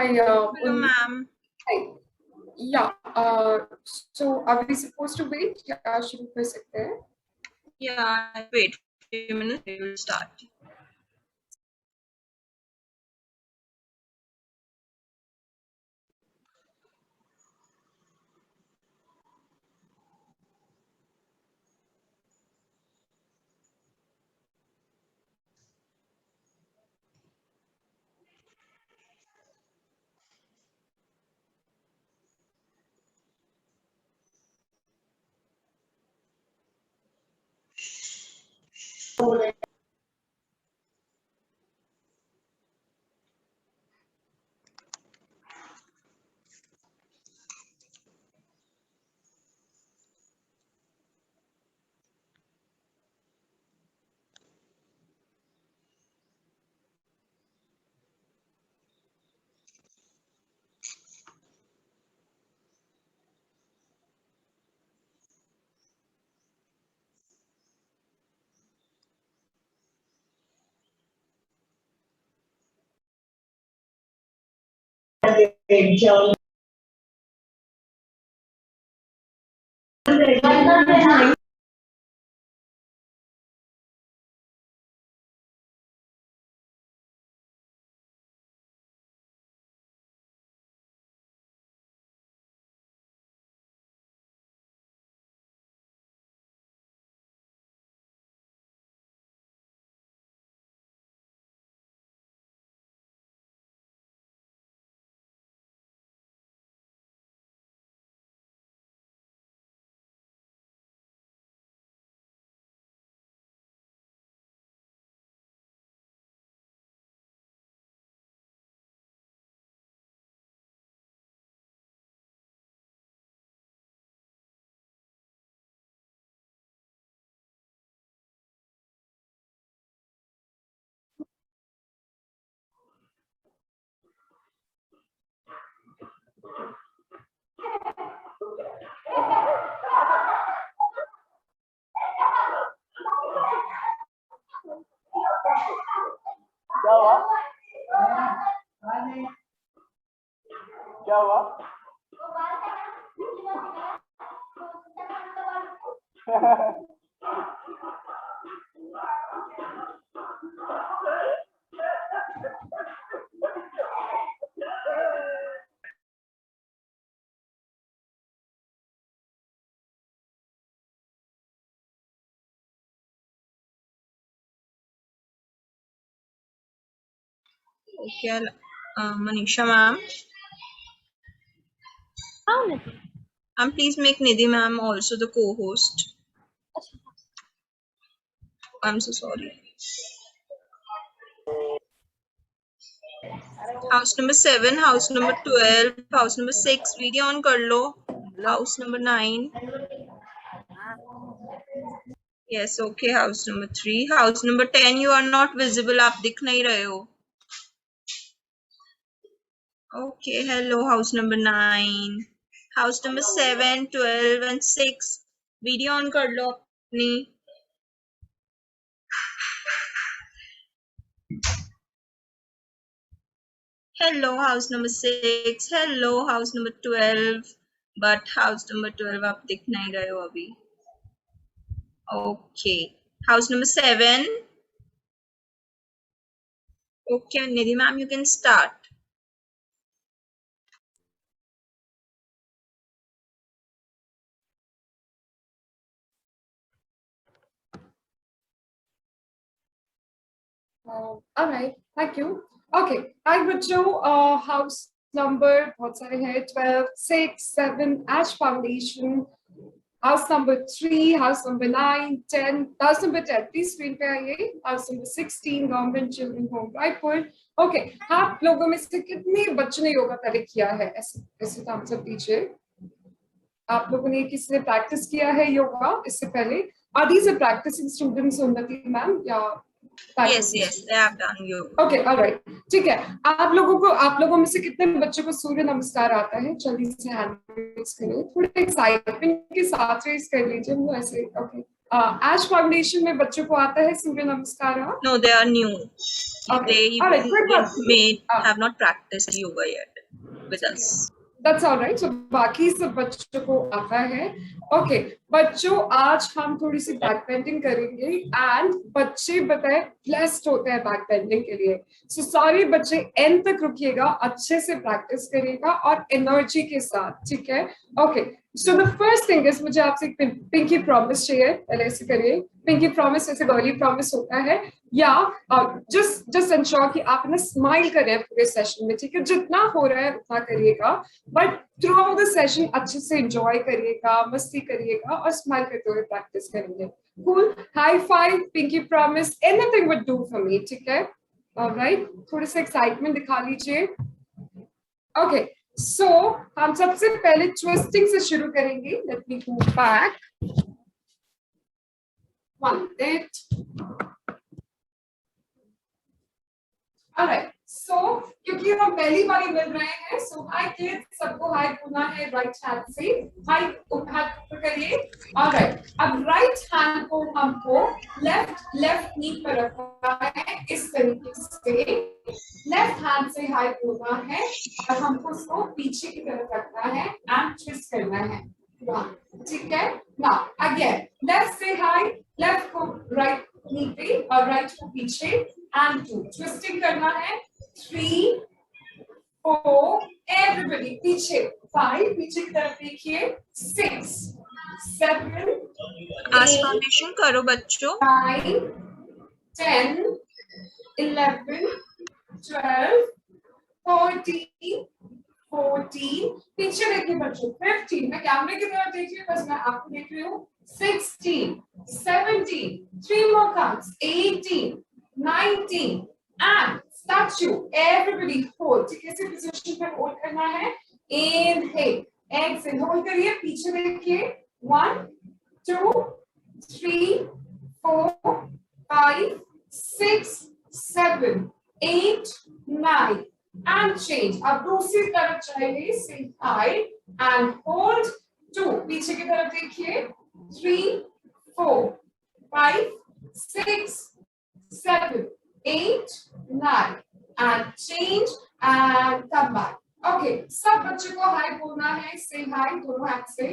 Hi, Hello, ma'am. hi. Yeah, so are we supposed to wait? Yeah, शुरू कर सकते हैं. Yeah, wait a few minutes. We will start. क्या हुआ? Okay, Manisha, ma'am. Please make Nidhi, ma'am, also the co-host. I'm so sorry. House number 7, house number 12, house number 6, video on कर लो. House number 9. Yes, okay, house number 3. House number 10, you are not visible. आप दिख नहीं रहे हो. Okay, hello, house number 9. House number 7, 12, and 6. Video on कर लो अपनी. Hello, house number 6. Hello, house number 12. But house number 12 आप दिख नहीं रहे हो अभी. Okay. House number 7. Okay, Nidhi ma'am, you can start. All right, thank you. Okay, hi बच्चों, house number बहुत सारे हैं 12, 6, 7, Ash Foundation, house number 3, house number 9, 10, house number 10, please screen पे आइए, house number 16, Government Children Home Raipur. Okay, आप लोगों में से कितने बच्चों ने योगा पहले किया है? ऐसे तो हम सब टीचर, आप लोगों ने किसी ने प्रैक्टिस किया है योगा इससे पहले? Are these the practicing students, Unnati ma'am? या Yes, they have done yoga. Okay, all right. ठीक है. आप लोगों में से कितने बच्चों को सूर्य नमस्कार आता है? जल्दी से हैंड रेज करें. थोड़े एक्साइटमेंट के साथ रेज कर लीजिए. वो ऐसे. Okay. Ash Foundation में बच्चों को आता है सूर्य नमस्कार? No, they are new. Okay. They all right. may have not practiced yoga yet. with us. That's all right. So बाकी सब बच्चों को आता है. Okay, बच्चों आज हम थोड़ी सी बैक पेंटिंग करेंगे एंड बच्चे बताए ब्लेस्ड होते हैं बैक पेंटिंग के लिए. So सारे बच्चे एंड तक रुकिएगा, अच्छे से प्रैक्टिस करिएगा और एनर्जी के साथ, ठीक है? Okay. So the first thing is मुझे आपसे एक पिंकी प्रॉमिस चाहिए. पहले ऐसे करिए. पिंकी प्रॉमिस जैसे गर्ली प्रॉमिस होता है, या just ensure कि आप ना स्माइल करें पूरे सेशन में, ठीक है? जितना हो रहा है उतना करिएगा, but through out the session अच्छे से एंजॉय करिएगा, मस्ती करिएगा और स्माइल करते हुए प्रैक्टिस करेंगे. Cool. High five. Pinky promise anything would do for me, ठीक है? ऑलराइट. थोड़ा सा एक्साइटमेंट दिखा लीजिए. ओके, सो हम सबसे पहले ट्विस्टिंग से शुरू करेंगे. Let me go back 1 minute. Alright, so क्योंकि हम पहली बार मिल रहे हैं, so हाय किड्स, सबको हाय बोलना है राइट हैंड से. हाय हाथ करिए. Alright, अब राइट हैंड को हमको लेफ्ट नी पर रखना है इस तरीके से. लेफ्ट हैंड से हाय बोलना है और हमको उसको पीछे की तरफ रखना है एंड ट्विस्ट करना है. ठीक है? नाउ अगेन लेफ्ट से हाय, लेफ्ट को राइट नी पे और राइट को पीछे एंड 2 ट्विस्टिंग करना है. 3 4 एवरीबॉडी पीछे. 5 पीछे की तरफ देखिए. 6 7 आज फाउंडेशन करो बच्चों. 9 10 11 12 13 14 पीछे देखिए बच्चों. 15 मैं कैमरे की तरफ देखिए, बस मैं आपको देख रही हूँ. 16 17 3 more counts. 18 19 and statue. Everybody hold. ठीक है? इसी पोजीशन पर होल्ड करना है. Inhale, exhale. होल्ड करिए. पीछे देखिए. 1 2 3 4 5 6 7 8 9 and change. अब दूसरी तरफ जाइए. Say hi and hold. 2 पीछे की तरफ देखिए. 3 4 5 6 7 8 9 and change and come back. Okay, सब बच्चों को हाय बोलना है. Say hi दोनों हाथ से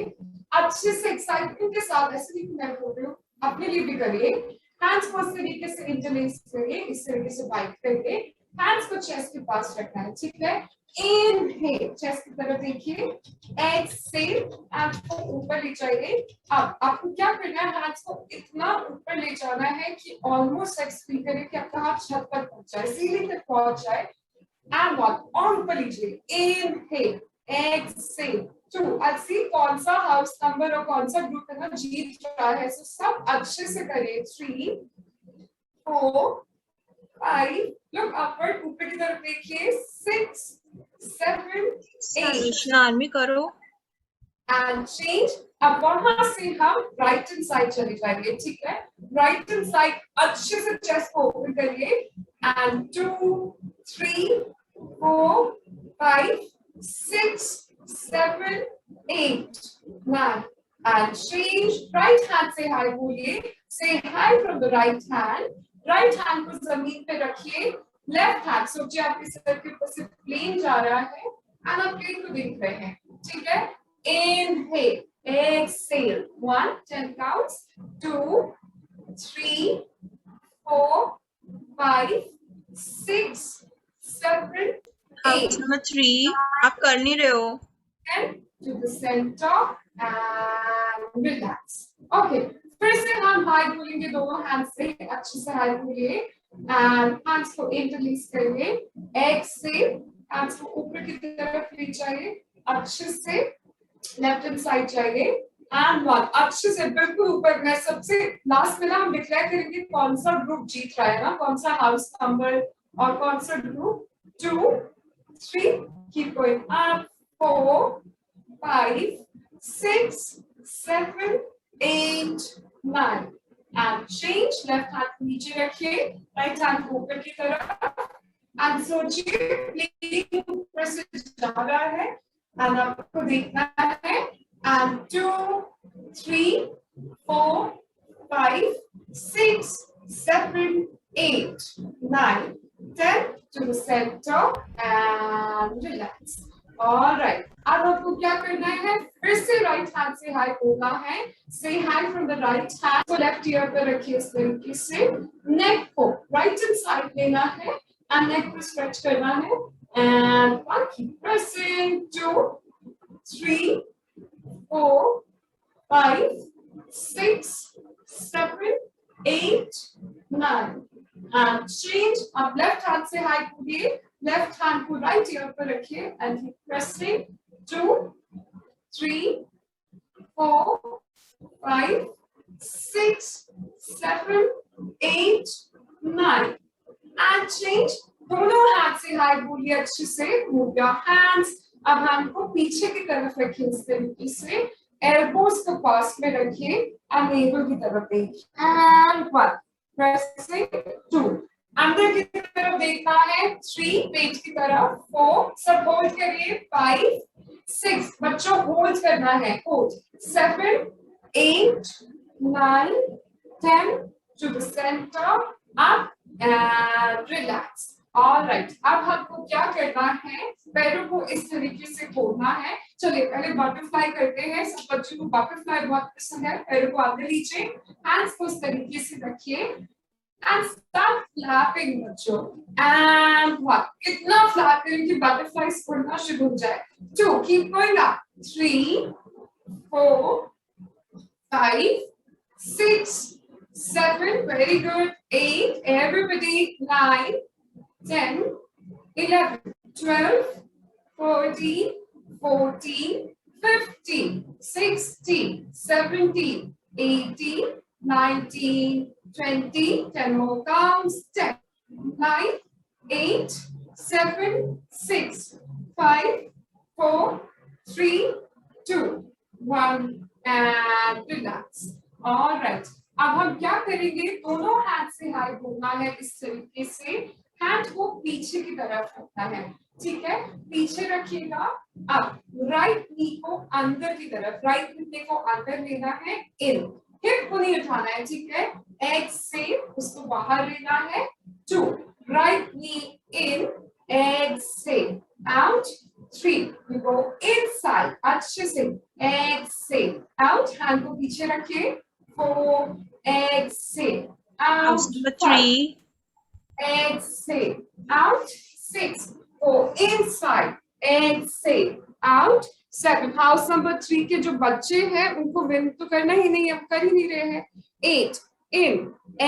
अच्छे से एक्साइटमेंट के साथ. ऐसे नहीं मैं बोल रही हूँ, अपने लिए भी करिए. हैंड्स को इस तरीके से इंटरलेस करिए, इस तरीके से बाइट करिए. हैंड्स को चेस्ट के पास रखना है, ठीक है? इनहेल, चेस्ट की तरफ देखिए. एक्सहेल, हैंड्स को ऊपर ले जाइए. अब आपको क्या करना है? हैंड्स को इतना ऊपर ले जाना है कि ऑलमोस्ट एक्सपीरियंस करें कि आपका हाथ छत पर पहुंच जाए, सीलिंग तक पहुंच जाए. एंड वन और ऊपर लीजिए. Inhale, exhale. 2 अच्छी कौन सा हाउस नंबर और कौन सा ग्रुप है ना जीत रहा है, सो सब अच्छे से करिए. 3 4 5 look upward, ऊपर की तरफ देखिए. 6 7 8 आर्मी करो and change. अब वहां से हम राइट हैंड साइड चले जाएंगे, ठीक है? राइट हैंड साइड अच्छे से चेस्ट को ओपन करिए. And 2 3 4 5 6 7 8 9 and change. Right hand से हाय बोलिए. Say hi from the right hand. Right hand को जमीन पे रखिए. लेफ्ट हैंड सोचिए आपके सर के ऊपर से प्लेन जा रहा है एंड आप प्लेन को देख रहे हैं, ठीक है? Inhale, exhale. 1 10 counts. 2 3 4 5 6 7 house 8 number 3 आप कर नहीं रहे हो. and to the center and relax. Okay, फिर से हम हाई बोलेंगे दोनों हैंड से. अच्छे से हाई बोलिए एंड हैंड्स को इंटरलेस करिए. एक्सहेल, हैंड्स को ऊपर की तरफ ले जाइए. अच्छे से लेफ्ट हैंड साइड जाइए. एंड 1 अच्छे से बिल्कुल ऊपर. मैं सबसे लास्ट में ना हम डिक्लेयर करेंगे कौन सा ग्रुप जीत रहा है ना, कौन सा हाउस नंबर और कौन सा group. 2 3 keep going up. 4 5 6 7 8 9 and change. Left hand नीचे रखिए, राइट हैंड ऊपर की तरफ. एंड सोचिए प्लेन ऊपर से जा रहा है एंड आपको देखना है. And 2 3 4 5 6 7 8 9 10 to the center and relax. Alright, अब आपको क्या करना है, फिर से राइट हैंड से हाई बोलना है। से high from the right hand, तो लेफ्ट ईयर पर रखिए इस तरीके से, नेक को राइट हैंड साइड लेना है एंड नेक को स्ट्रेच करना है and keep pressing 2 3 4 5 6 7 8 9 and change। अब लेफ्ट हैंड से हाई बोलिए, लेफ्ट हैंड को राइट ईयर पर रखिए and keep pressing 2 3 4 5 6 7 8 9 and change। दोनों हाथ से हाई बोलिए अच्छे से, मूव योर हैंड्स। अब हैंड को पीछे की तरफ रखिए इस तरीके से, एल्बोस को पास में रखिए एंड नेवल की तरफ देखिए एंड 1 प्रेसिंग 2 अंदर की तरफ देखना है, 3 पेट की तरफ, 4 सब होल्ड करिए, 5 6 बच्चों होल्ड करना है, hold 7 8 9 10 to the center, up and relax। Alright, अब हमको क्या करना है, पैरों को इस तरीके से खोलना है। चलिए पहले बटरफ्लाई करते हैं। सब बच्चों को बटरफ्लाई बहुत पसंद है। पैरों को आगे लीजिए, हैंड्स को इस तरीके से रखिए एंड स्टार्ट फ्लैपिंग बच्चों। एंड 1 कितना फ्लैप करें कि बटरफ्लाई उड़ना शुरू हो जाए। 2 keep going up, 3 4 5 6 7 very good, 8 everybody, 9 10 11 12 13 14 15 16 17 18 19 20 10 more counts, 10 9 8 7 6 5 4 3 2 1 and relax। Alright, अब हम क्या करेंगे, दोनों हैंड से हाई बोलना है इस तरीके से, हैंड को पीछे की तरफ रखना है, ठीक है, पीछे रखिएगा। अब राइट नी को अंदर की तरफ, राइट नी को अंदर लेना है, इन, हिप को नहीं उठाना है, ठीक है, एग से उसको बाहर लेना है, 2 राइट नी इन, एग से आउट, 3 we go inside अच्छे से, एग से आउट, हैंड को पीछे रखिए, 4 exhale out, 5 exhale out, 6 go inside, exhale out, 7 house number 3 के जो बच्चे हैं उनको विन तो करना ही नहीं, हम कर ही नहीं रहे हैं, 8 in,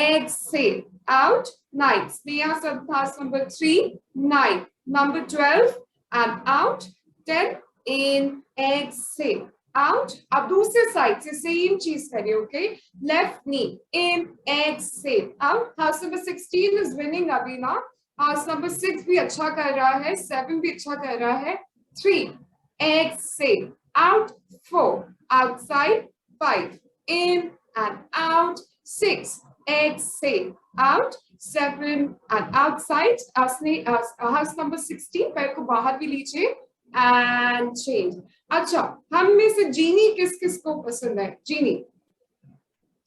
exhale out, 9 स्नेहा सब house number 3 9 number 12 and out, 10 in, exhale out। अब दूसरे साइड से सेम चीज करिए, okay, left knee in, exhale out. House number 16 is winning अभी ना, हाउस नंबर 6 भी अच्छा कर रहा है, 7 भी अच्छा कर रहा है, 3 exhale out, 4 outside, 5 in and out, 6 exhale out, 7 and outside। House number 16 पैर को बाहर भी लीजिए एंड चेंज। अच्छा, हम में से जीनी किस किस को पसंद है, जीनी,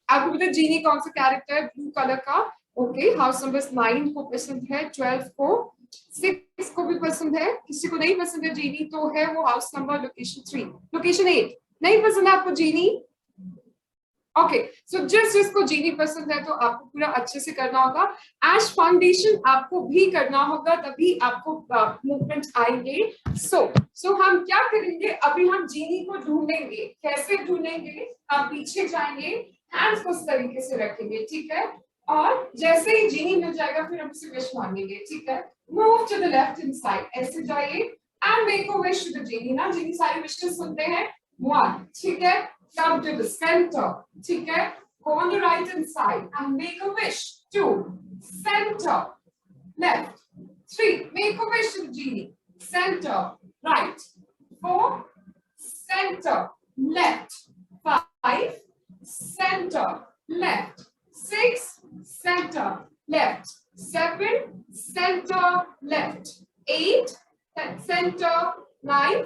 आपको पता है जीनी कौन सा कैरेक्टर है, ब्लू कलर का, ओके, हाउस नंबर 9 को पसंद है, 12 को, 6 को भी पसंद है, किसी को नहीं पसंद है जीनी तो है वो हाउस नंबर लोकेशन 3, लोकेशन 8 नहीं पसंद है आपको जीनी, ओके, सो जिसको जीनी पसंद है तो आपको पूरा अच्छे से करना होगा। एश फाउंडेशन आपको भी करना होगा, तभी आपको मूवमेंट आएंगे। सो हम क्या करेंगे, अभी हम जीनी को ढूंढेंगे। कैसे ढूंढेंगे, हम पीछे जाएंगे, हैंड्स को इस तरीके से रखेंगे, ठीक है, और जैसे ही जीनी मिल जाएगा फिर हम उसे विश मांगेंगे, ठीक है। Move to the left hand side, ऐसे जाइए and make a wish to the genie. ना जीनी सारी विशेस सुनते हैं, 1, ठीक है, come to the center, ठीक है, go on the right hand side and make a wish, 2 center, left, 3 make a wish to the genie, center, right, 4 center, left, 5 center, left, 6 center, left, 7 center, left, 8 center, 9,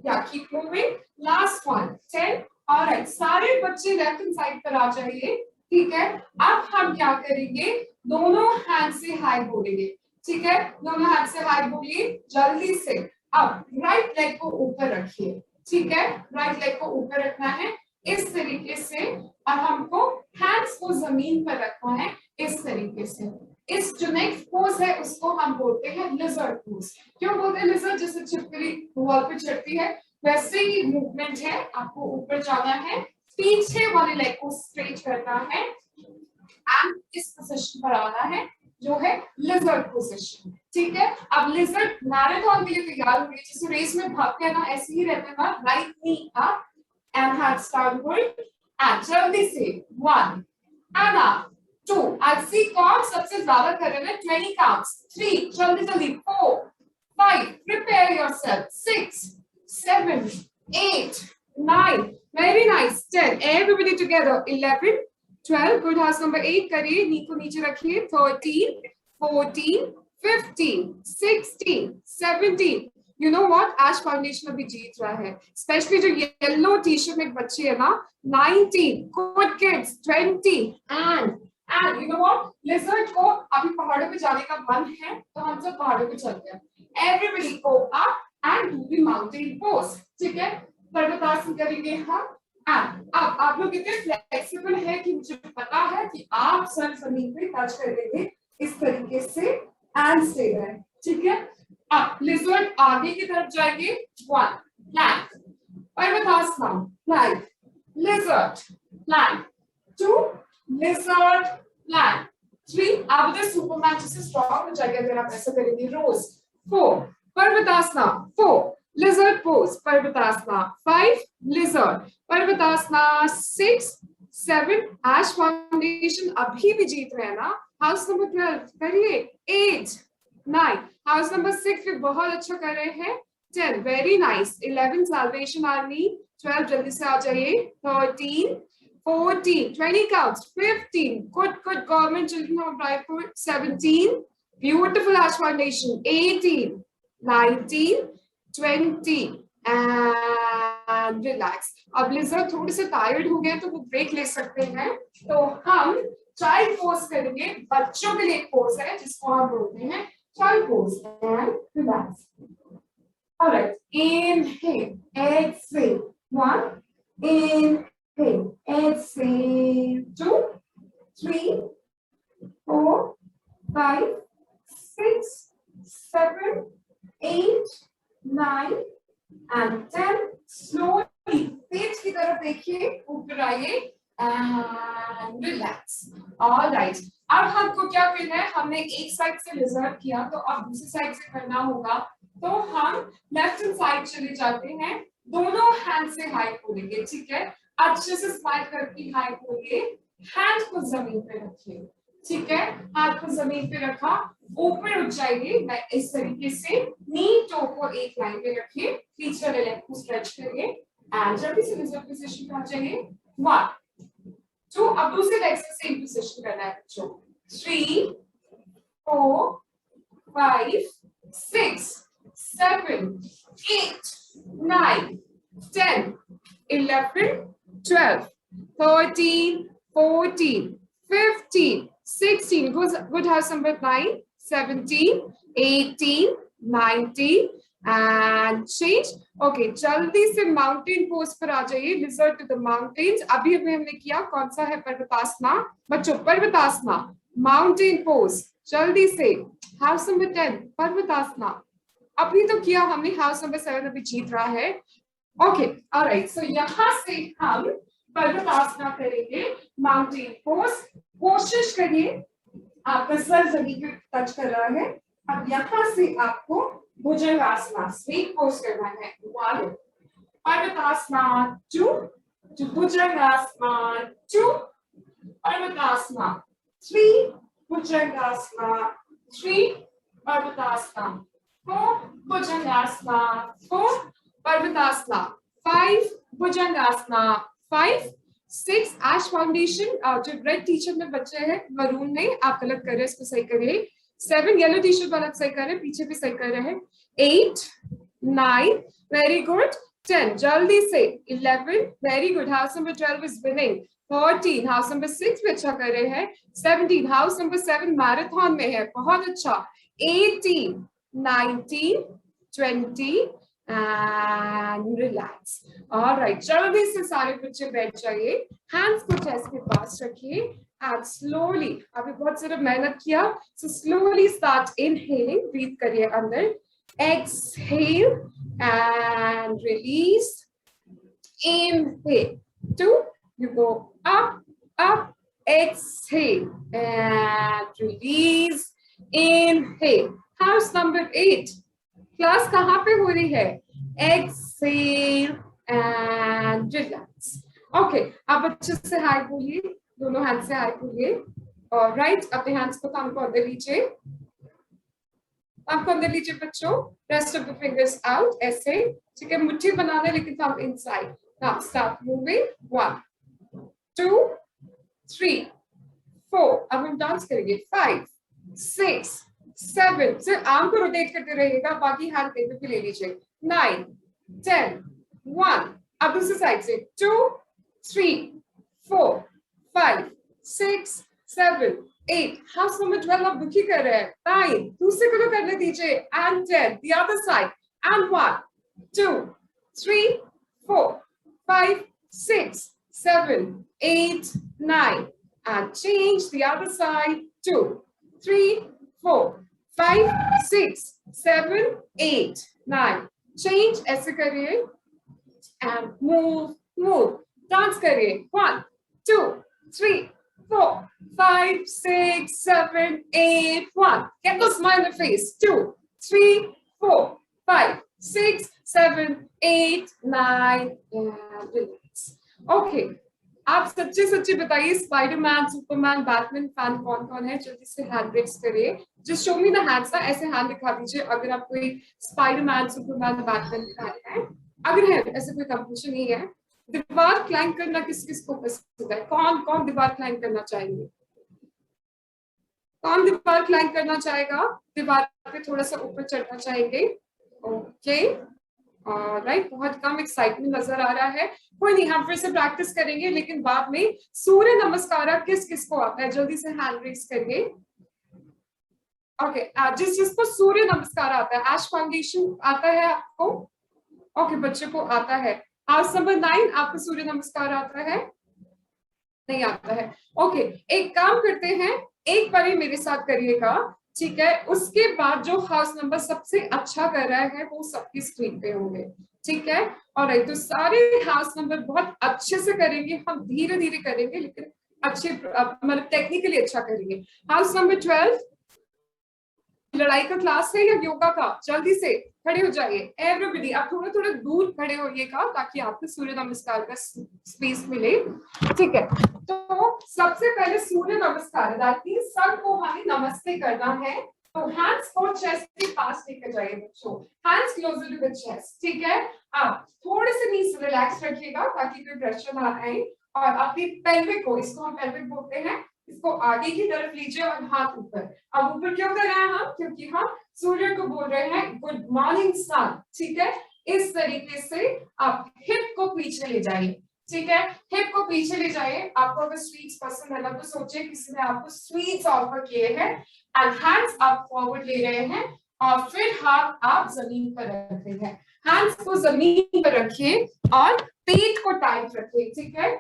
yeah, keep moving, last one, 10। Alright, सारे बच्चे left hand side पर आ जाइए, ठीक है। अब हम क्या करेंगे, दोनों हैंड से हाई बोलेंगे, ठीक है, दोनों हैंड से हाई बोलिए जल्दी से, अब राइट लेग को ऊपर रखिए, ठीक है, राइट लेग को ऊपर रखना है इस तरीके से, और हमको हैंड्स को जमीन पर रखना है इस तरीके से। इस जो नेक्स्ट पोज है उसको हम बोलते हैं लिजर्ड पोज। क्यों बोलते हैं लिजर्ड? जैसे छिपकली वॉल पे चढ़ती है वैसे ही मूवमेंट है, आपको ऊपर जाना है, पीछे वाले लेग को स्ट्रेट करना है एंड इस पोजीशन पर आना है जो है लिजर्ड पोजीशन, ठीक है। अब लिजर्ड मैराथन के लिए तैयार हो गई, जैसे रेस में भागते हैं ना ऐसे ही रहते हैं ना, right knee up and hands downward and जल्दी से 1 एंड अप 2, आई सी कौन सबसे ज्यादा कर रहे हैं 20 काउंट्स, 3 जल्दी जल्दी 4 5 prepare yourself 6 7 8 9 very nice 10 everybody together 11 12 good, house number 8 करिए, नी को नीचे रखिए, 13 14 15 16 17, you know what, Ash Foundation अभी जीत रहा है, स्पेशली जो येलो टी शर्ट में एक बच्ची है ना, 19 good kids 20 and you know what, lizard को अभी पहाड़ों पे जाने का मन है तो हम सब पहाड़ों पे चलते हैं, everybody go up and do the mountain pose, ठीक है, पर्वतासन करेंगे हम। अब आप लोग इतने फ्लेक्सिबल है कि मुझे पता है कि आप सर जमीन पे टच कर देंगे इस तरीके से एंड स्टे देयर, ठीक है। अब लिजर्ड आगे की तरफ जाएंगे, 1 प्लैंक, पर्वतासना plank, lizard plank, 2 lizard plank, 3 आप इधर सुपरमैन जैसे स्ट्रांग हो जाएगा अगर आप ऐसा करेंगे, रोज, 4 पर्वतासना, 4 lizard pose parvatasana, 5 lizard parvatasana, 6 7 ash foundation अभी भी जीत रहे हैं ना, हाउस नंबर 12 करिए, 8 9 हाउस नंबर 6 भी बहुत अच्छा कर रहे हैं, 10 वेरी नाइस, 11 salvation army, 12 जल्दी से आ जाइए, 13 14 20 counts, 15 good government children of Raipur, 17 beautiful ash foundation, 18 19 20 and relax। अब लिजर्ड थोड़े से टायर्ड हो गए तो वो ब्रेक ले सकते हैं, तो हम चाइल्ड पोज करेंगे, बच्चों के लिए पोज है जिसको हम बोलते हैं child pose and relax. Alright, inhale, exhale, 1 inhale, exhale, 2 3 4 5 6 7 8 9 and 10, slowly page की तरफ देखिए, ऊपर आइए and relax। All right, अब हमको क्या करना है, हमने एक साइड से लिजर्ड किया तो अब दूसरी साइड से करना होगा, तो हम लेफ्ट हैंड साइड चले जाते हैं, दोनों हैंड से हाई खोलेंगे, ठीक है, अच्छे से स्माइल करके हाई खोलिए, हैंड को जमीन पे रखिए, ठीक है, हाथ को जमीन पे रखा, ऊपर उठ जाइए इस तरीके से, नी टो को एक लाइन पे रखिए, पीछे वाले लेग को स्ट्रेच करिए एंड जल्दी से लिजर्ड पोजीशन पे आ जाइए, 1 2 अब दूसरे लेग से सेम पोजीशन करना है बच्चों, 3 4 5 6 7 8 9 10 11 12 13 14 15 16 good house number 9 17 18 19 and change। okay, जल्दी से माउंटेन पोज पर आ जाइए, लिजर्ड टू द माउंटेन्स। अभी हमने किया कौन सा है, पर्वतासना बच्चों, पर्वतासना माउंटेन पोज, जल्दी से हाउस नंबर 10 पर्वतासना, अभी तो किया हमने, हाउस नंबर 7 अभी जीत रहा है। ओके, ऑलराइट, सो यहाँ से हम पर्वतासना करेंगे, माउंटेन पोज, कोशिश करिए आपका सर जमीन पे टच कर रहा है। अब यहाँ से आपको भुजंगासना स्वीट पोज करना है, 1 पर्वतासना, 2 भुजंगासना, 2 पर्वतासना, 3 भुजंगासना, 3 पर्वतासना, 4 भुजंगासना, 4 पर्वतासना, 5 भुजंगासना, 5 6 एश फाउंडेशन, जो रेड टी शर्ट में बच्चे हैं मरून में, आप गलत कर रहे हैं, इसको सही करिए, 7 येलो टी शर्ट वाला सही कर रहे हैं, पीछे भी सही कर रहे हैं, 8 9 वेरी गुड, 10 जल्दी से, 11 very good, house number 12 is winning, 14 house number 6 भी अच्छा कर रहे हैं, 17 हाउस नंबर 7 मैराथन में है, बहुत अच्छा, 18 19 20 and relax. All right, जल्दी से सारे बच्चे बैठ जाइए, hands को chest के पास रखिए and slowly, अभी बहुत सारा मेहनत किया, so slowly start inhaling, breathe करिए अंदर, exhale and release, inhale, 2, you go up, up, exhale and release, inhale. House number 8. Class कहाँ पे हो रही है? Exhale and relax. Okay, आप अच्छे से हाय बोलिए, दोनों हैंड से हाय बोलिए. Alright, अपने हैंड्स को थंब को अंदर लीजिए, थंब को अंदर लीजिए बच्चों. Rest of the fingers out, ऐसे. ठीक है, मुट्ठी बनाना है लेकिन thumb inside. Now start moving. 1, 2, 3, 4. अब हम डांस करेंगे. 5, 6, 7. सिर्फ आर्म को रोटेट करते रहिएगा, बाकी हैंड टेबल पे ले लीजिए. 9, 10, 1. अब दूसरी साइड से 2, 3, 4, 5, 6, 7, 8. हाउस नंबर 12 आप दुखी कर रहे हैं. 9. दूसरे को तो करने दीजिए. And 10. The other side. And 1, 2, 3, 4, 5, 6, 7, 8, 9. And change the other side. 2, 3, 4, 5, 6, 7, 8, 9. Change ऐसे करिए and move, move. Dance करिए. 1, 2, 3, 4, 5, 6, 7, 8, 1. Get the smile on the face. 2, 3, 4, 5, 6, 7, 8, 9. And relax. Okay. आप सच्चे सच्चे बताइए, स्पाइडरमैन, सुपरमैन, बैटमैन फैन कौन कौन है? जल्दी से हैंड रेज करिए. Just show me the hands. ऐसे हैंड दिखा दीजिए अगर आप कोई स्पाइडरमैन, सुपरमैन, बैटमैन फैन है. अगर है, ऐसे कोई कंपटीशन नहीं है. दीवार क्लाइंब करना किस किस को पसंद है? कौन कौन दीवार क्लाइंब करना चाहेंगे? कौन दीवार क्लाइंब करना चाहेगा? दीवार पे थोड़ा सा ऊपर चढ़ना चाहेंगे? Okay, right. बहुत कम एक्साइटमेंट नजर आ रहा है. कोई नहीं, हम फिर से प्रैक्टिस करेंगे, लेकिन बाद में सूर्य नमस्कार किस किस को आता है? जल्दी से हैंड रेज करिए. ओके, जिस जिसको सूर्य नमस्कार आता है, एश फाउंडेशन आता है आपको? ओके, बच्चे को आता है. हाउस नंबर 9, आपको सूर्य नमस्कार आता है? नहीं आता है. ओके, एक काम करते हैं, एक बार ही मेरे साथ करिएगा, ठीक है? उसके बाद जो हाउस नंबर सबसे अच्छा कर रहा है वो सबकी स्क्रीन पे होंगे, ठीक है? और तो सारे हाउस नंबर बहुत अच्छे से करेंगे, हम धीरे धीरे करेंगे लेकिन अच्छे, मतलब टेक्निकली अच्छा करेंगे. हाउस नंबर 12, लड़ाई का क्लास है या योगा का? जल्दी से खड़े हो जाइए एवरीबॉडी. आप थोड़ा थोड़ा दूर खड़े होइएगा ताकि आपको सूर्य नमस्कार का स्पेस मिले, ठीक है? तो सबसे पहले सूर्य नमस्कार, दैट मींस सबको हमें नमस्ते करना है. तो हैंड्स को चेस्ट के पास लेकर जाइए बच्चों. Hands closer to the chest, ठीक है? आप थोड़े से नीज रिलैक्स रखिएगा ताकि कोई प्रेशर ना आए. और अपनी पेल्विक को, इसको हम पेल्विक बोलते हैं, इसको आगे की तरफ लीजिए और हाथ ऊपर. अब ऊपर क्यों कर रहे हैं हम? क्योंकि हम सूर्य को बोल रहे हैं गुड मॉर्निंग सन, ठीक है? इस तरीके से आप हिप को पीछे ले जाइए, ठीक है? हिप को पीछे ले जाइए. आपको अगर स्वीट्स पसंद है ना तो सोचिए किसी ने आपको स्वीट्स ऑफर किए हैं. एंड हैंड्स आप फॉरवर्ड ले रहे हैं और फिर हाथ आप जमीन पर रख रहे हैं. हैंड्स को जमीन पर रखिए और पेट को टाइट रखिए, ठीक है?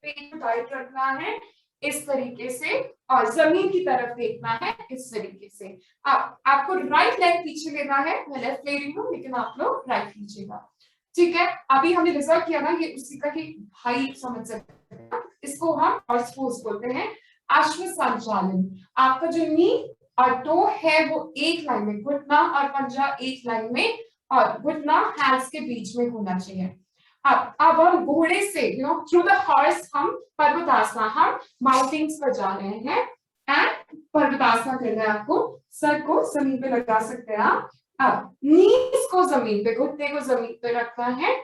पेट को टाइट रखना है इस तरीके से और जमीन की तरफ देखना है इस तरीके से. आपको राइट लेग पीछे लेना है. मैं लेफ्ट ले रही हूँ लेकिन आप लोग राइट लीजिएगा, ठीक है? अभी हमने रिजर्व किया ना, ये उसी का ही भाई समझ सकते हैं. इसको हम और स्पोर्ट्स बोलते हैं अश्व संचालन. आपका जो नी और टो है वो एक लाइन में, घुटना और पंजा एक लाइन में, और घुटना हैंड्स के बीच में होना चाहिए. अब हम घोड़े से थ्रू द हॉर्स हम पर्वतासना, हम माउंटेन्स पर जा रहे हैं एंड पर्वतासना करना है. आपको सर को जमीन पे लगा सकते हैं आप. अब नीज को जमीन पे, घुटने को जमीन पे रखना है.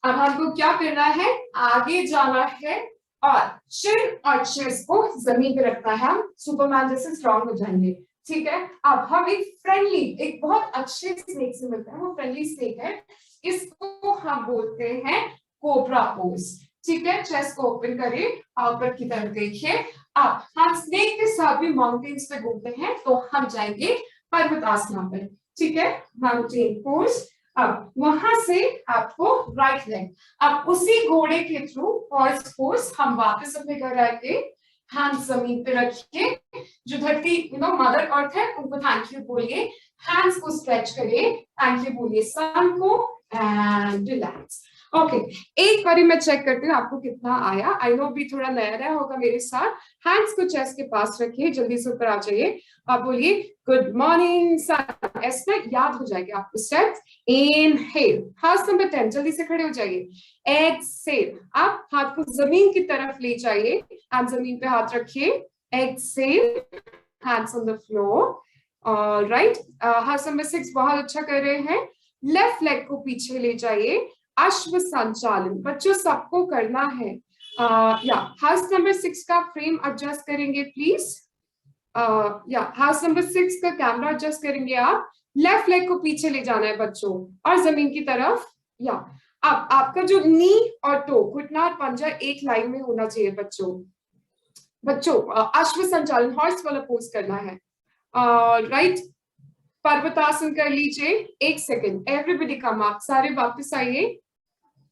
अब हमको क्या करना है? आगे जाना है और चिन और चेस्ट को जमीन पे रखना है. हम सुपरमैन जैसे स्ट्रॉन्ग हो जाएंगे, ठीक है? अब हम एक फ्रेंडली, एक बहुत अच्छे स्नेक से मिलते हैं, वो फ्रेंडली स्नेक है. इसको हम बोलते हैं कोबरा पोज, ठीक है? चेस्ट को ओपन करिए, ऊपर की तरफ देखिए. अब हम स्नेक के साथ भी माउंटेन्स पे घूमते हैं तो हम जाएंगे पर्वतासना पर. ठीक है, माउंटेन पोज। अब वहां से आपको राइट लेग, अब उसी घोड़े के थ्रू हॉर्स पोज हम वापस अपने घर आके हैंड जमीन पे रखिए, जो धरती मदर अर्थ है उनको थैंक यू बोलिए, हैंड्स को स्ट्रेच करिए, थैंक यू बोलिए सन को, एंड रिलैक्स। ओके, एक बारी मैं चेक करती हूँ आपको कितना आया। आई नो भी थोड़ा नया नया होगा मेरे साथ। हैंड्स को चेस्ट के पास रखिए, जल्दी से ऊपर आ जाइए। आप बोलिए गुड मॉर्निंग सन, ऐसा याद हो जाएगा आपको स्टेप्स। इनहेल, हाउस नंबर 10, जल्दी से खड़े हो जाइए। एक्सहेल, आप हाथ को जमीन की तरफ ले जाइए, आप जमीन पे हाथ रखिए। Exhale, hands on the floor. Right, house number 6 बहुत अच्छा कर रहे हैं। लेफ्ट लेग को पीछे ले जाइए, अश्व संचालन बच्चों सबको करना है। या हाउस नंबर 6 का फ्रेम एडजस्ट करेंगे प्लीज। या हाउस नंबर 6 का कैमरा एडजस्ट करेंगे आप। लेफ्ट लेग को पीछे ले जाना है बच्चों और जमीन की तरफ। या अब आपका जो नी और टो, घुटना और पंजा एक लाइन में होना चाहिए बच्चों। बच्चों अश्व संचालन हॉर्स वाला पोज करना है। राइट, पर्वतासन कर लीजिए। एक सेकेंड, एवरीबडी कम अप, सारे वापस आइए,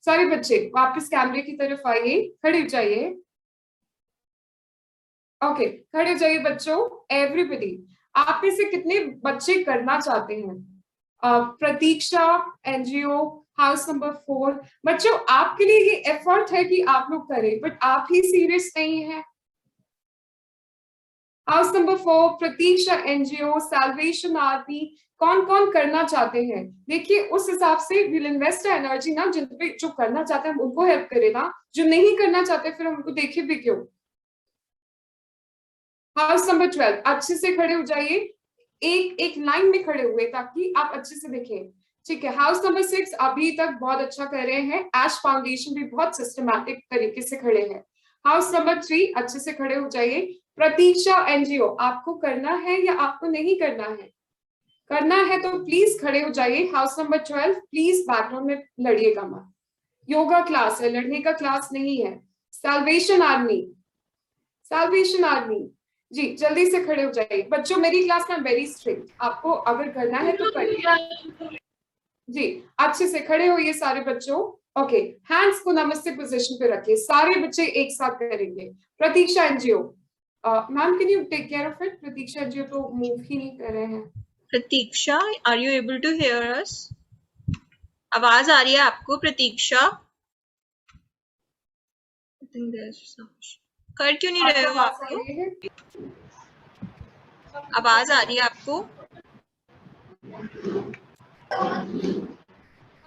सारे बच्चे वापस कैमरे की तरफ आइए, खड़े हो जाइए। ओके, खड़े हो जाइए बच्चों, एवरीबडी। आप में से कितने बच्चे करना चाहते हैं? प्रतीक्षा, एनजीओ, हाउस नंबर 4। बच्चों आपके लिए ये एफर्ट है कि आप लोग करें, बट आप ही सीरियस नहीं है। हाउस नंबर 4, प्रतीक्षा, एनजीओ, सैल्वेशन आर्मी, कौन कौन करना चाहते हैं? देखिए उस हिसाब से विल इन्वेस्ट एनर्जी ना, जिन पे जो करना चाहते हैं उनको हेल्प करे ना, जो नहीं करना चाहते फिर हम उनको देखे भी क्यों। हाउस नंबर 12, अच्छे से खड़े हो जाइए, एक एक लाइन में खड़े हुए ताकि आप अच्छे से देखें। ठीक है, हाउस नंबर 6 अभी तक बहुत अच्छा कर रहे हैं। एश फाउंडेशन भी बहुत सिस्टमैटिक तरीके से खड़े हैं। हाउस नंबर 3 अच्छे से खड़े हो जाइए। प्रतीक्षा, एनजीओ, आपको करना है या आपको नहीं करना है? करना है तो प्लीज खड़े हो जाइए। हाउस नंबर 12 प्लीज बैकग्राउंड में लड़िएगा मत, योगा क्लास है, लड़ने का क्लास नहीं है। सैल्वेशन आर्मी, सैल्वेशन आर्मी जी जल्दी से खड़े हो जाइए। बच्चों मेरी क्लास में वेरी स्ट्रिक्ट, आपको अगर करना है तो करिए जी। अच्छे से खड़े होइए सारे बच्चों। ओके, हैंड्स को नमस्ते पोजीशन पे रखिए, सारे बच्चे एक साथ करेंगे। Pratiksha, NGO, ma'am can you take care of it? Pratiksha, NGO तो मूव ही नहीं कर रहे हैं। Pratiksha, are you able to hear us? आवाज आ रही है आपको प्रतीक्षा? कर क्यों नहीं रहे हो आप लोग? आवाज आ रही है आपको?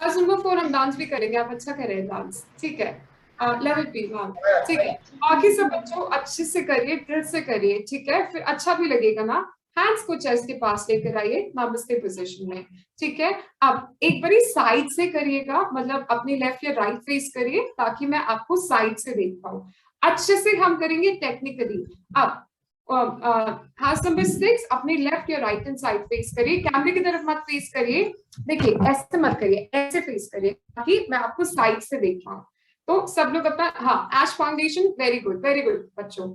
क्लास नंबर 4 हम डांस भी करेंगे, आप अच्छा कर रहे हैं डांस, ठीक है। लेवल पी मैम, ठीक है। बाकी सब बच्चों अच्छे से करिए, दिल से करिए, ठीक है, फिर अच्छा भी लगेगा ना। हैंड्स को चेस्ट के पास लेकर आइए, नमस्ते पोजीशन में, ठीक है। अब एक बारी साइड से करिएगा, मतलब अपनी लेफ्ट या राइट फेस करिए ताकि मैं आपको साइड से देख पाऊं। अच्छे से हम करेंगे टेक्निकली। अब हाउस नंबर 6 अपनी लेफ्ट या राइट हैंड साइड फेस करिए, कैमरे की तरफ मत फेस करिए। देखिए ऐसे मत करिए, ऐसे फेस करिए ताकि मैं आपको साइड से देख पाऊं। तो सब लोग अपना, हाँ, एश फाउंडेशन, वेरी गुड बच्चों।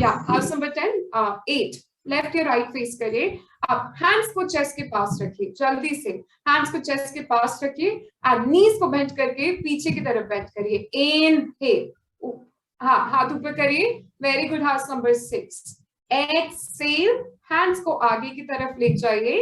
या हाउस नंबर 8 लेफ्ट या राइट फेस करिए। अब हैंड्स को चेस्ट के पास रखिए, जल्दी से हैंड्स को चेस्ट के पास रखिए एंड नीज को बेंड करके पीछे की तरफ बेंड करिए। इनहेल, हाँ, हाथ ऊपर करिए, very good. House number 6, exhale, hands को आगे की तरफ ले जाइए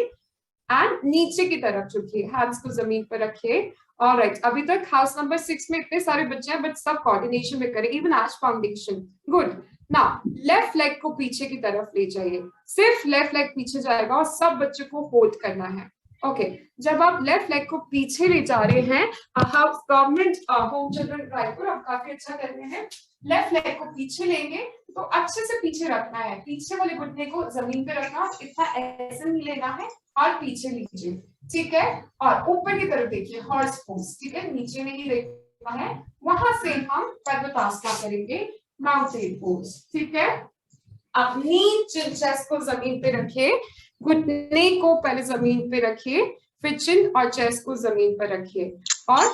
एंड नीचे की तरफ झुकिए, हैंड्स को जमीन पर रखिए। ऑलराइट, अभी तक हाउस नंबर 6 में इतने सारे बच्चे हैं बट सब कोऑर्डिनेशन में करें, even ash foundation, good. Now left leg को पीछे की तरफ ले जाइए, सिर्फ लेफ्ट लेग पीछे जाएगा और सब बच्चों को होल्ड करना है। ओके, जब आप लेफ्ट लेग को पीछे ले जा रहे हैं, house government home children Raipur आप काफी अच्छा कर रहे हैं। लेफ्ट लेग को पीछे लेंगे तो अच्छे से पीछे रखना है, पीछे वाले घुटने को जमीन पे रखना, इतना ऐसे नहीं लेना है और पीछे लीजिए, ठीक है। और ऊपर की तरफ देखिए, हॉर्स पोज, ठीक है, नीचे नहीं देखना है। वहां से हम पर्वतासना करेंगे, माउंटेन पोज, ठीक है। अपनी चेस्ट को जमीन पे रखिए, घुटने को पहले जमीन पे रखिए, फिर चिन और चेस्ट को जमीन पर रखिए और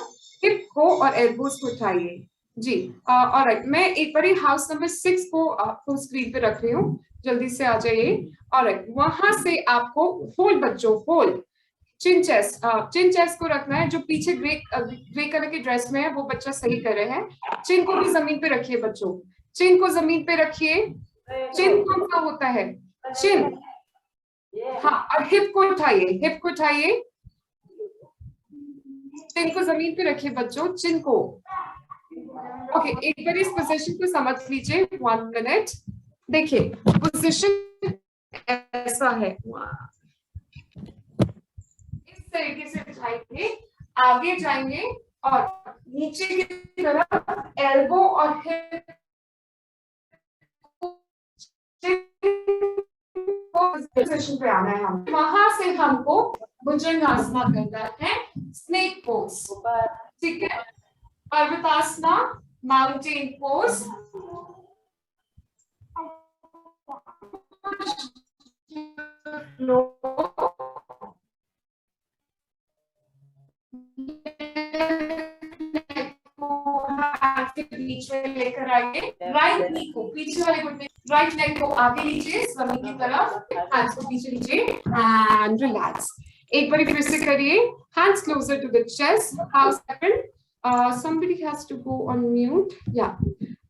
हिप को और एल्बोज को उठाइए जी। ऑलराइट, मैं एक बार हाउस नंबर 6 को आपको स्क्रीन पे रख रही हूँ, जल्दी से आ जाइए। ऑलराइट, वहां से आपको होल्ड बच्चों, होल्ड, चिन चेस्ट को रखना है। जो पीछे ग्रे कलर की ड्रेस में है वो बच्चा सही कर रहे हैं। चिन को भी जमीन पे रखिए बच्चों, चिन को जमीन पे रखिए। चिन कौन सा होता है? चिन। हाँ, और हिप को उठाइए, हिप को उठाइए, चिन को जमीन पे रखिए बच्चों, चिन को। ओके, एक बार इस पोजीशन को समझ लीजिए, 1 मिनट। देखिए पोजीशन ऐसा है, इस तरीके से उठाएंगे, आगे जाएंगे और नीचे की तरफ एल्बो और हिप पोजीशन पे आना है। हम वहां से हमको भुजंगासना करना है, स्नेक पोज, ठीक है। पर्वतासना, माउंटेन पोज, बीच में लेकर आइए, राइट नी को पीछे वाले घुटने, राइट लेग को आगे लीजिए जमीन की तरफ, हैंड्स को पीछे लीजिए एंड रिलैक्स। एक बार फिर से करिए, hands closer to the chest. How second, somebody has to go on mute, yeah,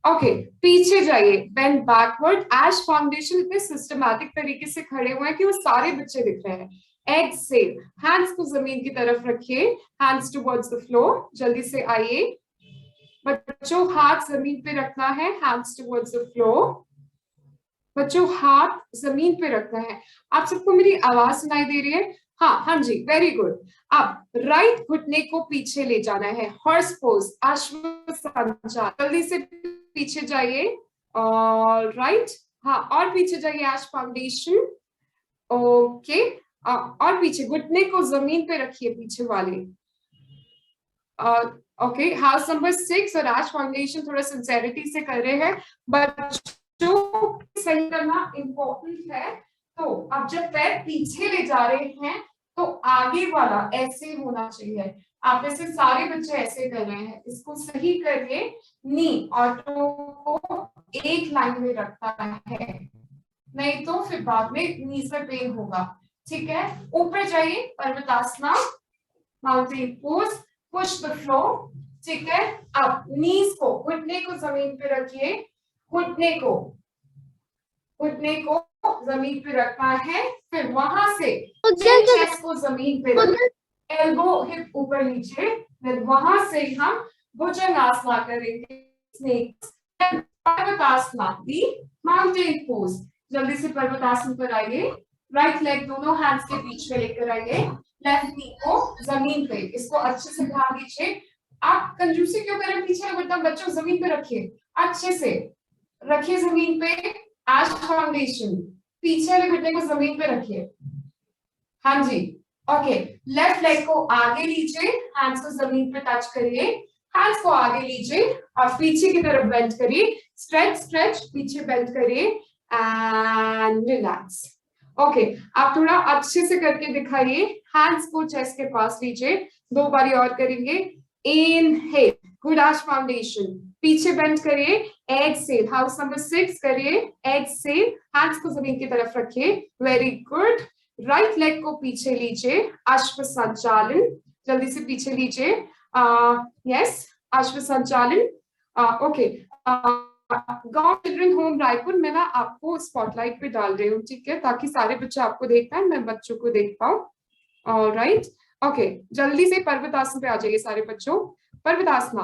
okay, पीछे जाइए, bend backward, एश फाउंडेशन इतने सिस्टमैटिक तरीके से खड़े हुए हैं कि वो सारे बच्चे दिख रहे हैं। एक्सेल, हैंड्स को जमीन की तरफ रखिए, हैंड्स टुवर्ड्स द फ्लोर, जल्दी से आइए बच्चों, हाथ जमीन पे रखना है, हैंड्स टुवर्ड्स द फ्लोर। बच्चों हाथ जमीन पे रखना है। आप सबको मेरी आवाज सुनाई दे रही है? हाँ हाँ जी, वेरी गुड। अब राइट घुटने को पीछे ले जाना है, हॉर्स पोज, अश्व संचार। जल्दी से पीछे जाइए, और राइट, हाँ, और पीछे जाइए, एश फाउंडेशन, ओके, और पीछे घुटने को जमीन पे रखिए, पीछे वाले, ओके। हाउस नंबर 6 और एश फाउंडेशन थोड़ा सिंसेरिटी से कर रहे हैं, बच्चों सही करना इम्पोर्टेंट है। तो अब जब पैर पीछे ले जा रहे हैं तो आगे वाला ऐसे होना चाहिए। आप में से सारे बच्चे ऐसे कर रहे हैं, इसको सही करिए। नी और टो को एक लाइन में रखना है, नहीं तो फिर बाद में नी से पेन होगा, ठीक है। ऊपर जाइए, पर्वतासना, mountain pose, push the floor, ठीक है। अब नीज को, घुटने को जमीन पे रखिए, घुटने को जमीन पे रखना है, फिर वहां से चेस्ट को जमीन पे रखना, एल्बो हिप ऊपर नीचे, फिर वहां से हम भुजंगासना करेंगे, स्नेक, पर्वतासना, दी माउंटेन पोज। जल्दी से पर्वतासन पर आइए, राइट लेग दोनों हैंड्स के बीच में लेकर आइए, लेफ्ट नी को जमीन पे, इसको अच्छे से ध्यान दीजिए। आप कंजूसी क्यों करें, पीछे मतलब बच्चों जमीन पे रखिए, अच्छे से रखिए जमीन पे, एश फाउंडेशन, पीछे वाले घुटने को जमीन पे रखिए, हाँ जी, ओके। लेफ्ट लेग को आगे लीजिए, हैंड्स को जमीन पे टच करिए, हैंड्स को आगे लीजिए और पीछे की तरफ बेंड करिए, स्ट्रेच स्ट्रेच, पीछे बेंड करिए एंड रिलैक्स। ओके, आप थोड़ा अच्छे से करके दिखाइए, हैंड्स को चेस्ट के पास लीजिए, 2 बारी और करेंगे। इनहेल, गुड, एश फाउंडेशन, पीछे बेंड करिए, एक्सहेल, हाउस नंबर 6 करिए, एक्सहेल, हैंड्स को जमीन की तरफ रखिए, वेरी गुड। राइट लेग को पीछे लीजिए, अश्व संचालन, जल्दी से पीछे लीजिए, यस, अश्व संचालन, ओके। गांव चिल्ड्रन होम रायपुर, मैं ना आपको स्पॉटलाइट पे डाल रही हूँ, ठीक है, ताकि सारे बच्चे आपको देख पाए, मैं बच्चों को देख पाऊँ, ऑलराइट, ओके। जल्दी से पर्वतासन पे आ जाइए सारे बच्चों, पर्वतासना,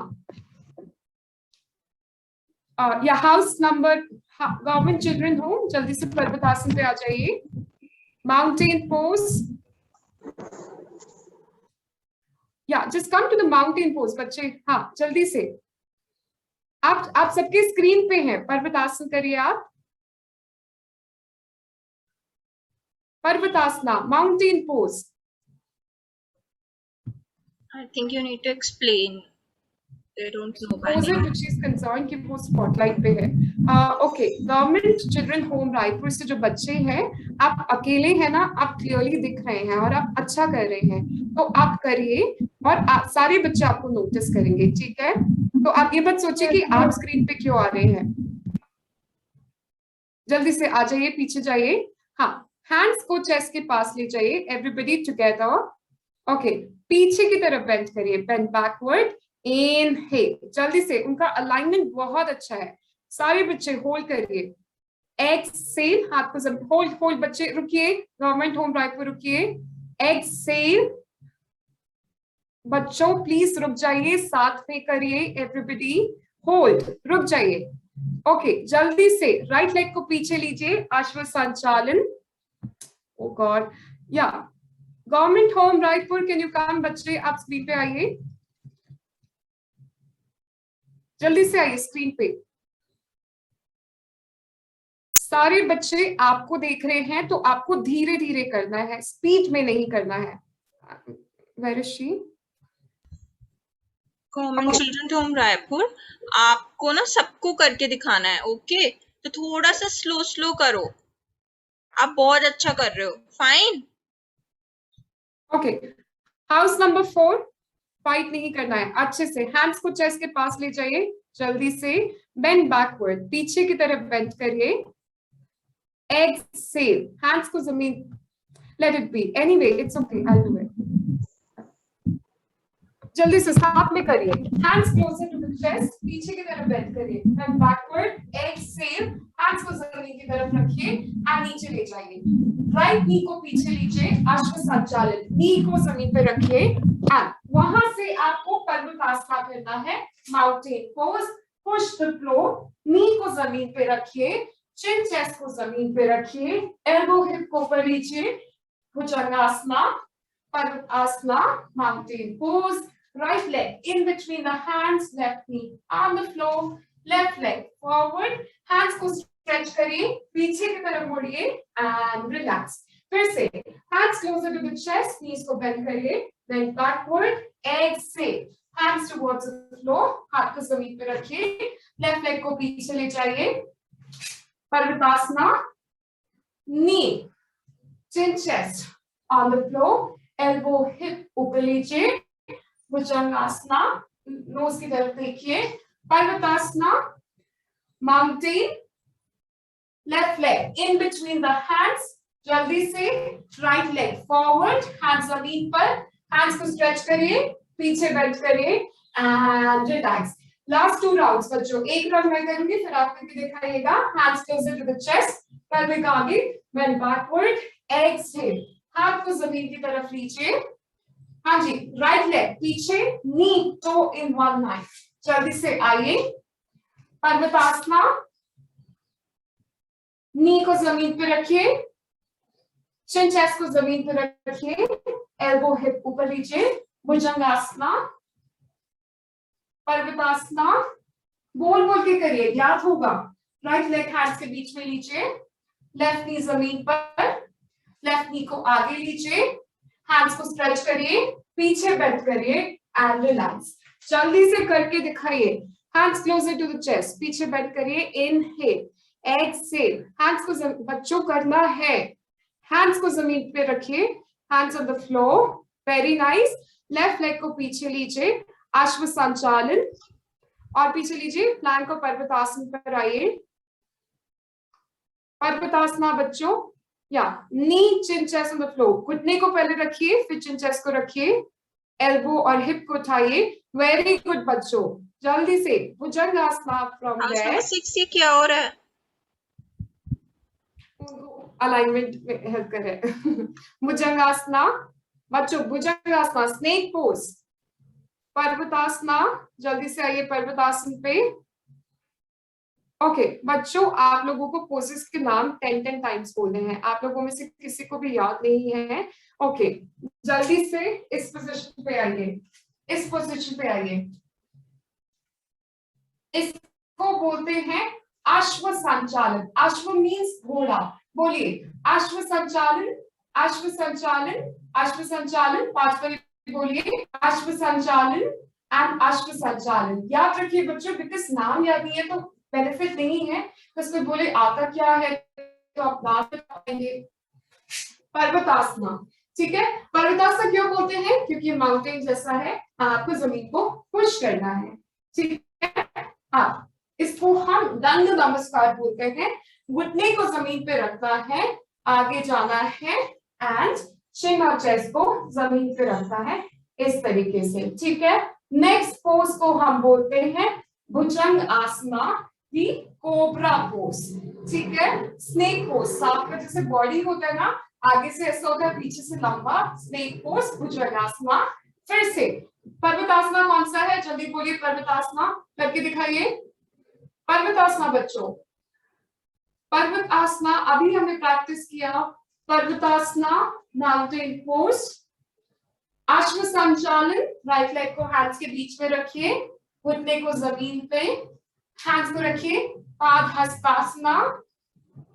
या house number, government children home, जल्दी से पर्वतासन पे आ जाइए, माउंटेन पोज, या just come to the mountain pose बच्चे, हाँ जल्दी से, आप सबके स्क्रीन पे हैं, पर्वतासन करिए आप, पर्वतासना, mountain pose. I think you need to explain. They don't know by Poser, name. which is concerned कि वो स्पॉटलाइट पे है। Okay, government children home Raipur से जो बच्चे हैं, आप अकेले हैं ना, आप क्लियरली दिख रहे हैं और आप अच्छा कर रहे हैं, तो आप करिए और आप सारे बच्चे आपको नोटिस करेंगे, ठीक है। तो आप ये मत सोचिए कि आप स्क्रीन पे क्यों आ रहे हैं, जल्दी से आ जाइए, पीछे जाइए, हाँ, हैंड्स को चेस्ट के पास ले जाइए, एवरीबडी टुगेदर, ओके, पीछे की तरफ बेंड करिए, बेंड बैकवर्ड, इनहेल। जल्दी से, उनका अलाइनमेंट बहुत अच्छा है। सारे बच्चे होल्ड करिए, एक्सहेल, हाथ को जमीन, होल्ड होल्ड बच्चे रुकिए, गवर्नमेंट होम रायपुर रुकिए, एक्सहेल। बच्चों प्लीज रुक जाइए, साथ में करिए, एवरीबॉडी होल्ड, रुक जाइए। ओके, जल्दी से राइट लेग को पीछे लीजिए, अश्व संचालन। ओ गॉड, या government home Raipur, can you come बच्चे, आप स्क्रीन पे आइए, जल्दी से आइए स्क्रीन पे। सारे बच्चे आपको देख रहे हैं, तो आपको धीरे धीरे करना है, स्पीड में नहीं करना है। Where is she? Government children home Raipur, आपको ना सबको करके दिखाना है, ओके? तो थोड़ा सा स्लो स्लो करो, आप बहुत अच्छा कर रहे हो, fine. Okay, house number 4, fight नहीं करना है, अच्छे से हैंड्स को चेस्ट के पास ले जाइए, जल्दी से बेंड बैकवर्ड, पीछे की तरफ बेंड करिए, एक्सहेल, हैंड्स को जमीन, let it be, anyway it's okay, I will do it. जल्दी से साथ में करिए, hands closer to the chest, पीछे की तरफ बेंड करिए, बेंड बैकवर्ड, एक्सहेल, हैंड्स को जमीन की तरफ रखिए एंड नीचे ले जाइए, राइट नी को पीछे लीजिए, अश्व संचालन, नी को जमीन पे रखिए एंड वहां से आपको पर्वतासना करना है, mountain pose, push the floor, knee को जमीन पे रखिए, चिन चेस्ट को जमीन पे रखिए, एल्बो हिप को ऊपर लीजिए, भुजंगासना, पर्वतासना, mountain pose, right leg in between the hands, left knee on the floor, left leg forward, hands को stretch करिए, पीछे की तरफ मोड़िए and relax. फिर से hands closer to the chest, knees को bend करिए, bend backward, exhale, hands towards the floor, हाथ को जमीन पे रखिए, left leg को पीछे ले जाइए, पर्वतासना, knee, chin chest on the floor, elbow hip ऊपर लीजिए, भुजंगासना, नोज की तरफ देखिए, पर्वतासना, mountain, left leg in between the hands, जल्दी से राइट लेग फॉरवर्ड, हैंड्स जमीन पर, हैंड्स को स्ट्रेच करिए, पीछे बेंड करिए एंड रिलैक्स। लास्ट 2 राउंड्स बच्चों, एक राउंड मैं करूंगी, फिर आप करके दिखाइएगा, hands closer to the chest, pelvic आगे, बेंड बैकवर्ड, एक्सहेल, हाथ को जमीन की तरफ लीजिए, हाँ जी, राइट लेग पीछे, नी टो इन वन नाइट, जल्दी से आइए, पर्वतासना, नी को जमीन पे रखिए, चिन चेस्ट को जमीन पे रखिए, एल्बो हिप ऊपर लीजिए, भुजंगासना, पर्वतासना, बोल बोल के करिए, याद होगा, राइट लेग हैंड्स के बीच में लीजिए, लेफ्ट नी जमीन पर, लेफ्ट नी को आगे लीजिए, हैंड्स को स्ट्रेच करिए, पीछे बेंड करिए एंड रिलैक्स। जल्दी से करके दिखाइए, hands closer to the chest, पीछे बेंड करिए, इनहेल, एक्सहेल, हैंड्स को बच्चों करना है, हैंड्स को जमीन पे रखिए, hands on the floor, very nice, left leg को पीछे लीजिए, अश्व संचालन, और पीछे लीजिए, प्लैंक और पर्वतासन पर आइए, पर्वतासना बच्चों, या नी चिन चेस्ट ऑन द फ्लोर, घुटने को पहले रखिए, फिर चिन चेस्ट को रखिए, एल्बो और हिप को उठाइए, वेरी गुड बच्चों, जल्दी से भुजंगासना फ्रॉम देयर। 6 ये क्या हो रहा है? अलाइनमेंट में हेल्प कर रहे हैं। भुजंगासना बच्चों, भुजंगासना, स्नेक पोज, पर्वतासना, जल्दी से आइए पर्वतासन पे। ओके बच्चों, आप लोगों को पोजेस के नाम 10 टाइम्स बोलने हैं, आप लोगों में से किसी को भी याद नहीं है, ओके जल्दी से इस पोजीशन पे आइए, इस पोजीशन पे आइए, इसको बोलते हैं अश्व संचालन, अश्व मीन्स घोड़ा, बोलिए अश्व संचालन, अश्व संचालन, अश्व संचालन, 5 बार बोलिए, अश्व संचालन एंड अश्व संचालन। याद रखिए बच्चों, बिकॉज नाम याद नहीं है तो बेनिफिट नहीं है, बस कोई बोले आता क्या है तो आप नाम बताएंगे। पर्वतासना, ठीक है, पर्वतासना क्यों बोलते हैं? क्योंकि माउंटेन जैसा है, आपको जमीन को पुश करना है, ठीक है। हाँ, इसको हम दंड नमस्कार बोलते हैं, घुटने को जमीन पे रखना है, आगे जाना है एंड चिन और चेस्ट को जमीन पे रखता है इस तरीके से, ठीक है। नेक्स्ट पोज को हम बोलते हैं भुजंग आसना, दी कोबरा पोज, ठीक है। स्नेक पोज, सांप का जैसे बॉडी होता है ना, आगे से ऐसा होता है, पीछे से लंबा, स्नेक पोज, भुजंगासना। फिर से पर्वतासना कौन सा है, जल्दी बोलिए, पर्वतासना करके दिखाइए। पर्वतासना बच्चों, पर्वतासना अभी हमने प्रैक्टिस किया। पर्वतासना माउंटेन पोज, अश्व संचालन, राइट लेग को हैंड्स के बीच में रखिए, घुटने को जमीन पे, हैंड्स को रखिए, पाद हस्तासना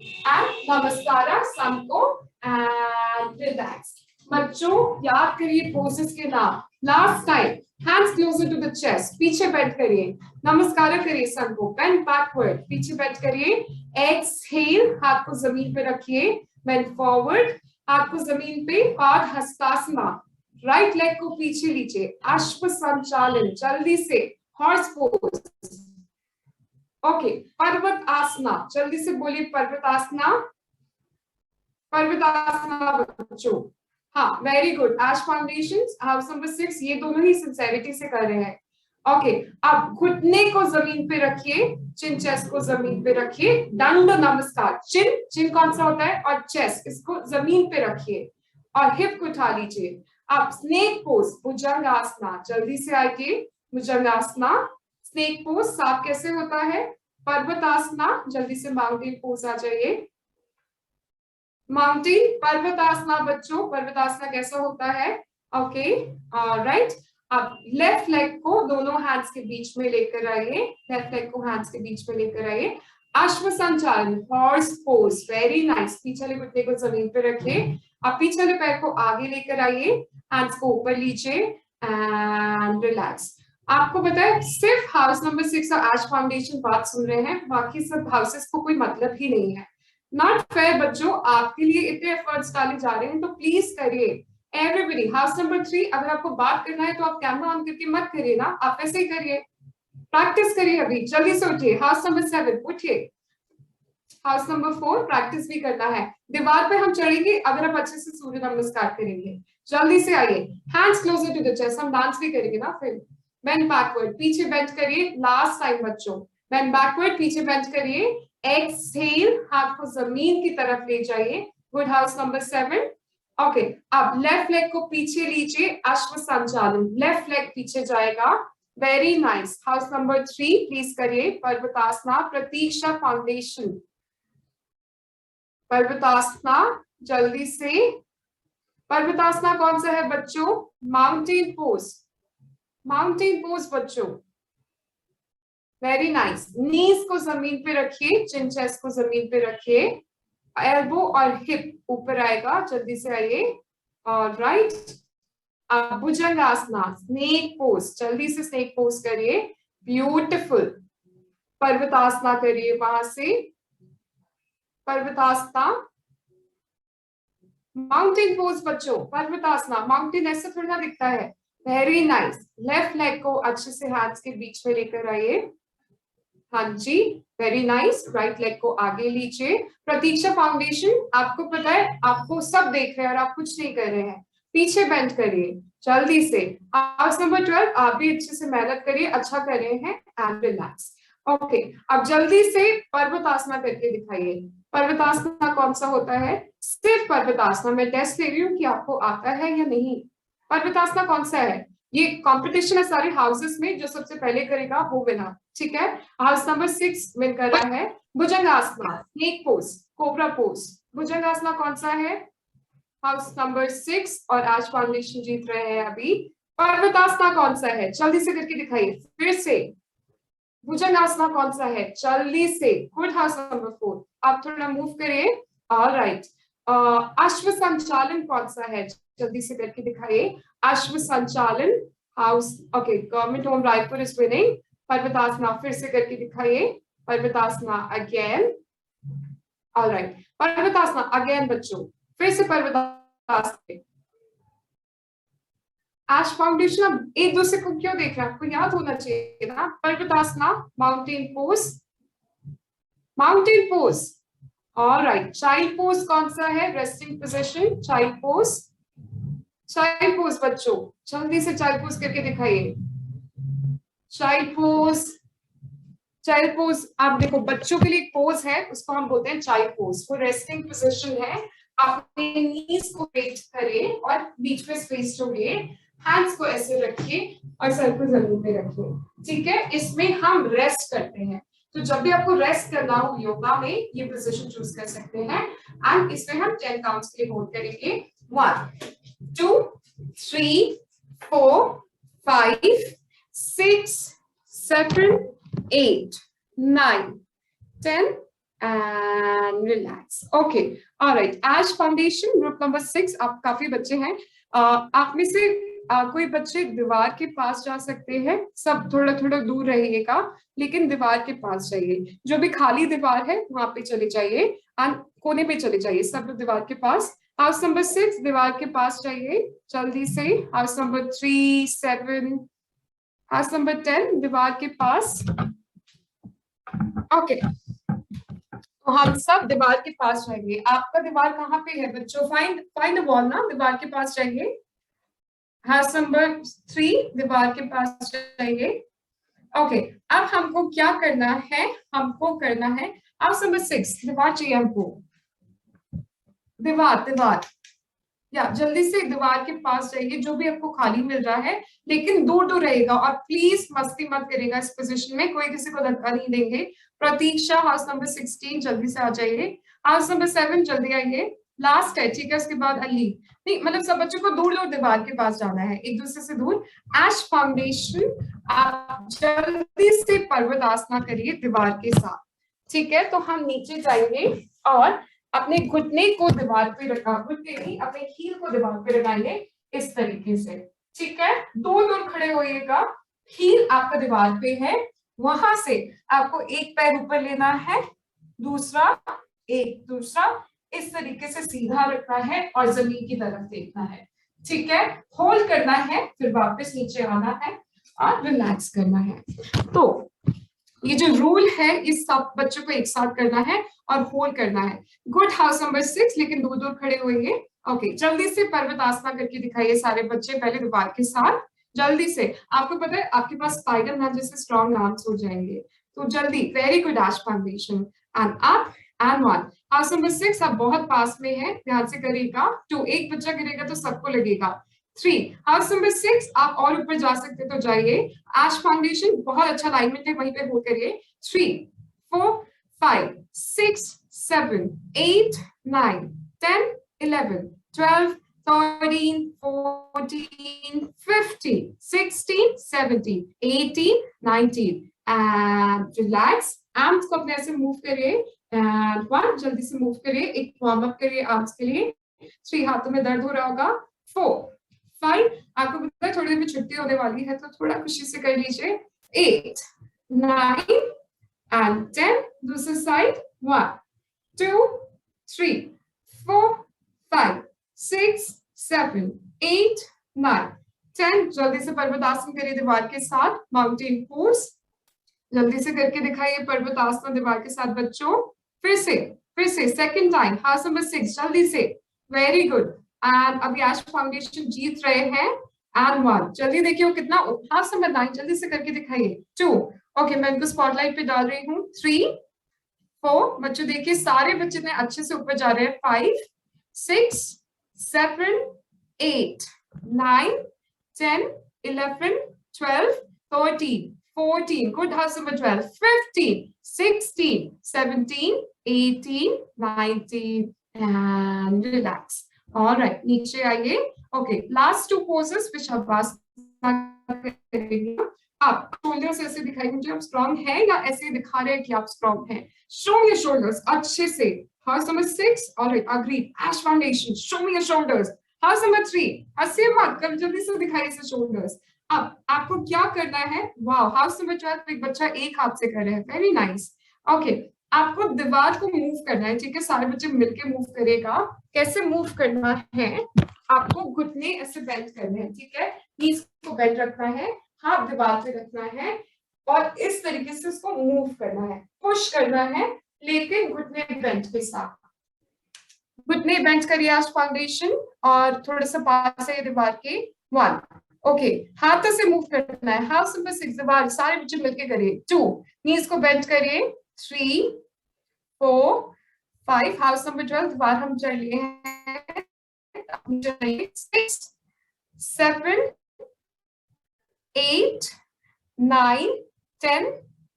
एंड नमस्कार सबको एंड रिलैक्स। बच्चों याद करिए पोसेस के नाम। Last time, hands closer to the chest, पीछे बेंड करिए, नमस्कार करिए सबको, बेंड बैकवर्ड, पीछे बेंड करिए, एक्सहेल, हाथ को जमीन पे रखिए, बेंड फॉरवर्ड, हाथ को जमीन पे, पाद हस्तासना, राइट लेग को पीछे लीजिए, अश्व संचालन, जल्दी से, हॉर्स पोज, ओके। पर्वत आसना, जल्दी से बोलिए, पर्वत आसना, पर्वत आसना बच्चों, हाँ very good. Ash foundation house number 6, ये दोनों ही सिंसेरिटी से कर रहे हैं, ओके। अब घुटने को जमीन पे रखिए, चिन चेस्ट को जमीन पे रखिए, दंड नमस्कार, चिन चिन कौन सा होता है, और चेस्ट इसको जमीन पे रखिए और हिप को उठा लीजिए। अब स्नेक पोज, भुजंगासना, जल्दी से आइए, भुजंगासना, स्नेक पोज, सांप कैसे होता है, पर्वतासना, जल्दी से माउंटेन पोज आ जाइए, माउंटेन, पर्वतासना बच्चों, पर्वतासना कैसा होता है, ओके राइट। अब लेफ्ट लेग को दोनों हैंड्स के बीच में लेकर आइए, लेफ्ट लेग को हैंड्स के बीच में लेकर आइए, अश्व संचालन, हॉर्स पोज, वेरी नाइस, पीछे वाले घुटने को जमीन पे रखिए, अब पीछे वाले पैर को आगे लेकर आइए, हैंड्स को ऊपर लीजिए एंड रिलैक्स। आपको पता है सिर्फ हाउस नंबर 6 और एश फाउंडेशन बात सुन रहे हैं, बाकी सब हाउसेस को कोई मतलब ही नहीं है। नॉट फेयर बच्चों, आपके लिए इतने एफर्ट्स डाले जा रहे हैं तो प्लीज करिए एवरीबडी। हाउस नंबर 3, अगर आपको बात करना है तो आप कैमरा ऑन करके मत करिए ना, आप ऐसे ही करिए, प्रैक्टिस करिए, अभी जल्दी से उठिए। हाउस नंबर 7 उठिए, हाउस नंबर 4 प्रैक्टिस भी करना है, दीवार पे हम चढ़ेंगे अगर आप अच्छे से सूर्य नमस्कार करेंगे। जल्दी से आइए, hands closer to the chest, हम डांस भी करेंगे ना फिर। बेंड बैकवर्ड, पीछे बेंड करिए, लास्ट टाइम बच्चों, बेंड बैकवर्ड, पीछे बेंड करिए, एक्सहेल, हाथ को जमीन की तरफ ले जाइए, गुड। House number 7, okay. अब लेफ्ट लेग को पीछे लीजिए, अश्व संचालन, लेफ्ट लेग पीछे जाएगा, very nice. House number 3 please करिए, पर्वतासना, प्रतीक्षा फाउंडेशन, पर्वतासना, जल्दी से। पर्वतासना कौन सा है बच्चों, माउंटेन पोज, माउंटेन पोज बच्चों, वेरी नाइस। नीज को जमीन पे रखिए, चिन चेस्ट को जमीन पे रखिए, एल्बो और हिप ऊपर आएगा, जल्दी से आइए, राइट। अब भुजंगासना, स्नेक पोज, जल्दी से स्नेक पोज करिए, ब्यूटिफुल। पर्वतासना करिए वहां से, पर्वतासना, माउंटेन पोज बच्चों, पर्वतासना, माउंटेन ऐसे थोड़ा दिखता है, वेरी नाइस। लेफ्ट लेग को अच्छे से हाथ के बीच में लेकर आइए, हाँ जी वेरी नाइस। राइट लेग को आगे लीजिए, प्रतीक्षा फाउंडेशन, आपको पता है आपको सब देख रहे हैं और आप कुछ नहीं कर रहे हैं, पीछे बेंड करिए जल्दी से। हाउस नंबर 12 आप भी अच्छे से मेहनत करिए, अच्छा कर रहे हैं एंड रिलैक्स, ओके। अब जल्दी से पर्वतासना करके दिखाइए, पर्वतासना कौन सा होता है, सिर्फ पर्वतासना, मैं टेस्ट ले रही हूँ कि आपको आता है या नहीं। पर्वतासना कौन सा है, ये कंपटीशन है सारे हाउसेस में, जो सबसे पहले करेगा वो विनर, ठीक है। हाउस नंबर 6 विन कर रहा है, Bhujangasana, snake pose, cobra pose, Bhujangasana कौन सा है, हाउस नंबर 6 और आज फाउंडेशन जीत रहे हैं अभी। पर्वतासना कौन सा है, जल्दी से करके दिखाइए फिर से, भुजंगासना कौन सा है, जल्दी से, गुड। हाउस नंबर 4 आप थोड़ा मूव करिए, ऑलराइट। अश्व संचालन कौन सा है, जल्दी से करके दिखाइए, अश्व संचालन, house, okay, government home Raipur is winning. पर्वतासना फिर से करके दिखाइए, पर्वतासना अगेन, ऑलराइट, पर्वतासना अगेन बच्चों, फिर से पर्वतासना। एश फाउंडेशन अब एक दूसरे को क्यों देख रहे हैं, आपको याद होना चाहिए ना। पर्वतासना, mountain pose, mountain pose, alright. Child pose कौन सा है, resting position, child pose, child pose बच्चों, जल्दी से चाइल्ड पोज करके दिखाइए। चाइल्ड पोज, चाइल्ड पोज आप देखो, बच्चों के लिए एक पोज है, उसको हम बोलते हैं चाइल्ड पोज। वो रेस्टिंग पोजीशन है, अपने नीज को रेट करें और बीच में स्पेस छोड़िए, हैंड्स को ऐसे रखिए और सर को जमीन पे रखिए, ठीक है। इसमें हम रेस्ट करते हैं, तो जब भी आपको रेस्ट करना हो योगा में ये पोजीशन चूज कर सकते हैं। एंड इसमें हम 10 काउंट्स के लिए होल्ड करेंगे। 1 2 3 4 5 6 7 8 9 10 and relax. Okay, all right. Ash Foundation group number 6, आप काफी बच्चे हैं। आप में से कोई बच्चे दीवार के पास जा सकते हैं, सब थोड़ा थोड़ा दूर रहिएगा, लेकिन दीवार के पास जाइए। जो भी खाली दीवार है वहां पे चले जाइए, कोने पे चले जाइए, सब लोग दीवार के पास। हाउस नंबर 6 दीवार के पास जाइए जल्दी से। हाउस नंबर 3 7, हाउस नंबर 10 दीवार के पास। ओके, तो हम सब दीवार के पास जाएंगे। आपका दीवार कहाँ पे है बच्चों? फाइंड फाइंड द वॉल ना, दीवार के पास जाइए। हाउस नंबर 3 दीवार के पास जाइए। ओके, अब हमको क्या करना है? हमको करना है हाउस नंबर 6 दीवार चाहिए हमको, दीवार दीवार, या जल्दी से दीवार के पास जाइए, जो भी आपको खाली मिल रहा है, लेकिन दूर दूर रहेगा और प्लीज मस्ती मत करेगा इस पोजीशन में, कोई किसी को धक्का नहीं देंगे। प्रतीक्षा हाउस नंबर 16 जल्दी से आ जाइए। हाउस नंबर 7 जल्दी आइए, लास्ट है, ठीक है। उसके बाद अली, नहीं मतलब सब बच्चों को दूर दूर दीवार के पास जाना है, एक दूसरे से दूर। एश फाउंडेशन आप जल्दी से पर्वत आसना करिए दीवार के साथ, ठीक है। तो हम नीचे जाएंगे और अपने घुटने को दीवार पे रखा, घुटने नहीं अपने हील को दीवार पे लगाएंगे इस तरीके से, ठीक है। दूर दूर खड़े होइएगा, हील आपका दीवार पे है, वहां से आपको एक पैर ऊपर लेना है, दूसरा एक, दूसरा इस तरीके से सीधा रखना है और जमीन की तरफ देखना है, ठीक है। होल्ड करना है, फिर वापस नीचे आना है और रिलैक्स करना है। तो ये जो रूल है इस सब बच्चों को एक साथ करना है और होल्ड करना है। गुड, हाउस नंबर 6 लेकिन दूर दूर खड़े होंगे। ओके, जल्दी से पर्वत आसना करके दिखाइए सारे बच्चे, पहले दीवार के साथ जल्दी से। आपको पता है आपके पास स्पाइडरमैन जैसे स्ट्रॉन्ग आर्म्स हो जाएंगे, तो जल्दी। Very good Ash Foundation, and up and 1। House number 6 आप बहुत पास में है, ध्यान से करिएगा। 2, एक बच्चा गिरेगा तो सबको लगेगा। 3, हाउस नंबर 6 आप और ऊपर जा सकते तो जाइए। एश फाउंडेशन बहुत अच्छा अलाइनमेंट है, वहीं पे होल्ड करिए। 3 4 5 6 7 8 9 10 11 12 13 14 15 16 17 18 19 एंड रिलैक्स। आर्म्स को अपने ऐसे मूव करिए, एंड 1 जल्दी से मूव करिए, एक वार्म अप करिए आर्म्स के लिए। 3 हाथों में दर्द हो रहा होगा। 4 5 आपको पता है थोड़ी देर में छुट्टी होने वाली है, तो थोड़ा खुशी से कर लीजिए। 8 9 एंड 10 दूसरी साइड। 1 2 3 4 5 6 7 8 9 10 जल्दी से पर्वतासन करिए दीवार के साथ, माउंटेन पोज जल्दी से करके दिखाइए पर्वतासन दीवार के साथ बच्चों। फिर से सेकंड टाइम, हाउस नंबर 6 जल्दी से। वेरी गुड, एंड अभी एश फाउंडेशन जीत रहे हैं। एंड 1 जल्दी देखिए वो कितना। हाउस नंबर 9 जल्दी से करके दिखाइए। 2 ओके, मैं इनको स्पॉटलाइट पे डाल रही हूँ। 3 4 बच्चों देखिए सारे बच्चे इतने अच्छे से ऊपर जा रहे हैं। 5 6 7 8 9 10 11 12 13 14 good, house number 12 15 16 17 18 19 and relax. All right, नीचे आइए। Okay, last 2 poses which आप पास करेंगे। आप शोल्डर्स ऐसे दिखाई मुझे, आप स्ट्रॉन्ग है या ऐसे दिखा रहे हैं कि आप स्ट्रॉन्ग हैं? Show me your shoulders अच्छे से। House number 6, all right, agreed. Ash foundation, show me your shoulders. House number 3, हंसिए मत, कल जल्दी से दिखाइए इसे shoulders। अब आपको क्या करना है? वाओ, हाउस नंबर 12 एक बच्चा एक हाथ से कर रहे हैं, वेरी नाइस। ओके, आपको दीवार को मूव करना है, ठीक है, सारे बच्चे मिलके मूव करेगा। कैसे मूव करना है? आपको घुटने ऐसे बेंड करने हैं, ठीक है, नीज को बेंड रखना है, हाथ दीवार पे रखना है और इस तरीके से उसको मूव करना है, पुश करना है, लेकिन घुटने बेंड के साथ। घुटने बेंड करिए आज फाउंडेशन और थोड़ा सा पास है दीवार के 1 ओके हाथों से मूव करना है हाउस नंबर 6 दीवार सारे बच्चे मिलके करिए 2 नीज को बेंड करिए 3 4 5 हाउस नंबर 12 दीवार हम चढ़ लिए हैं 6 7 8 9 10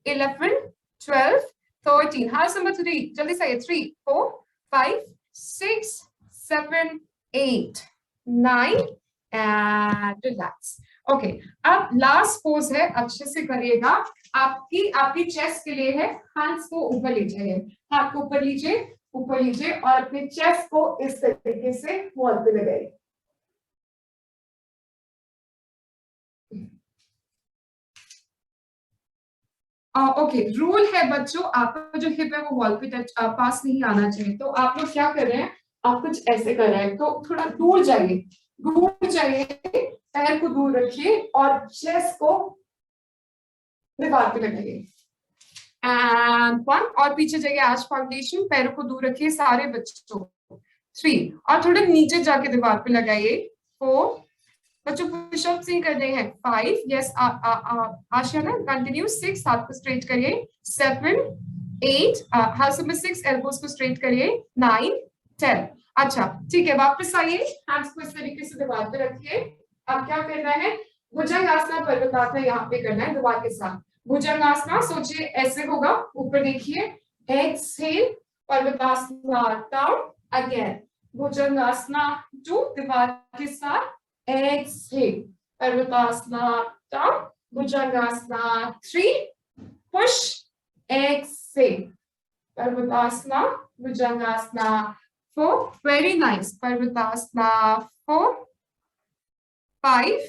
11 12 13 हाउस नंबर 3 जल्दी से 3 4 5 6 7 8 9 and relax ओके अब लास्ट पोज है अच्छे से करिएगा आपकी चेस्ट के लिए है हैंड्स को ऊपर ले जाइए हाथ को ऊपर लीजिए और अपने चेस्ट को इस तरीके से वॉल पे लगाइए ओके रूल है बच्चों आपका जो हिप है वो वॉल पे टच पास नहीं आना चाहिए तो आप लोग क्या कर रहे हैं आप कुछ ऐसे कर रहे हैं तो थोड़ा दूर जाइए पैर को दूर रखिए और चेस्ट को दीवार पे लगाइए एंड 1 और पीछे जाइए आज फाउंडेशन पैरों को दूर रखिए सारे बच्चों 3 और थोड़ा नीचे जाके दीवार पे लगाइए 4 बच्चों पुशअप्स ही करने हैं 5 यस आशा ना कंटिन्यू 6 हाथ को स्ट्रेट करिए 7 8 हाथ में 6 एल्बोज को स्ट्रेट करिए 9 10 अच्छा ठीक है वापस आइए हैंड्स को इस तरीके से दीवार पे रखिए अब क्या करना है भुजंगासना पर्वतासना यहाँ पे करना है दीवार के साथ भुजंगासना सोचिए ऐसे होगा ऊपर देखिए एक्सहेल पर्वतासना डाउन अगेन भुजंगासना 2 दीवार के साथ एक्सहेल पर्वतासना डाउन भुजंगासना 3 पुश एक्सहेल पर्वतासना भुजंगासना 4 very nice पर्वतासना 4 5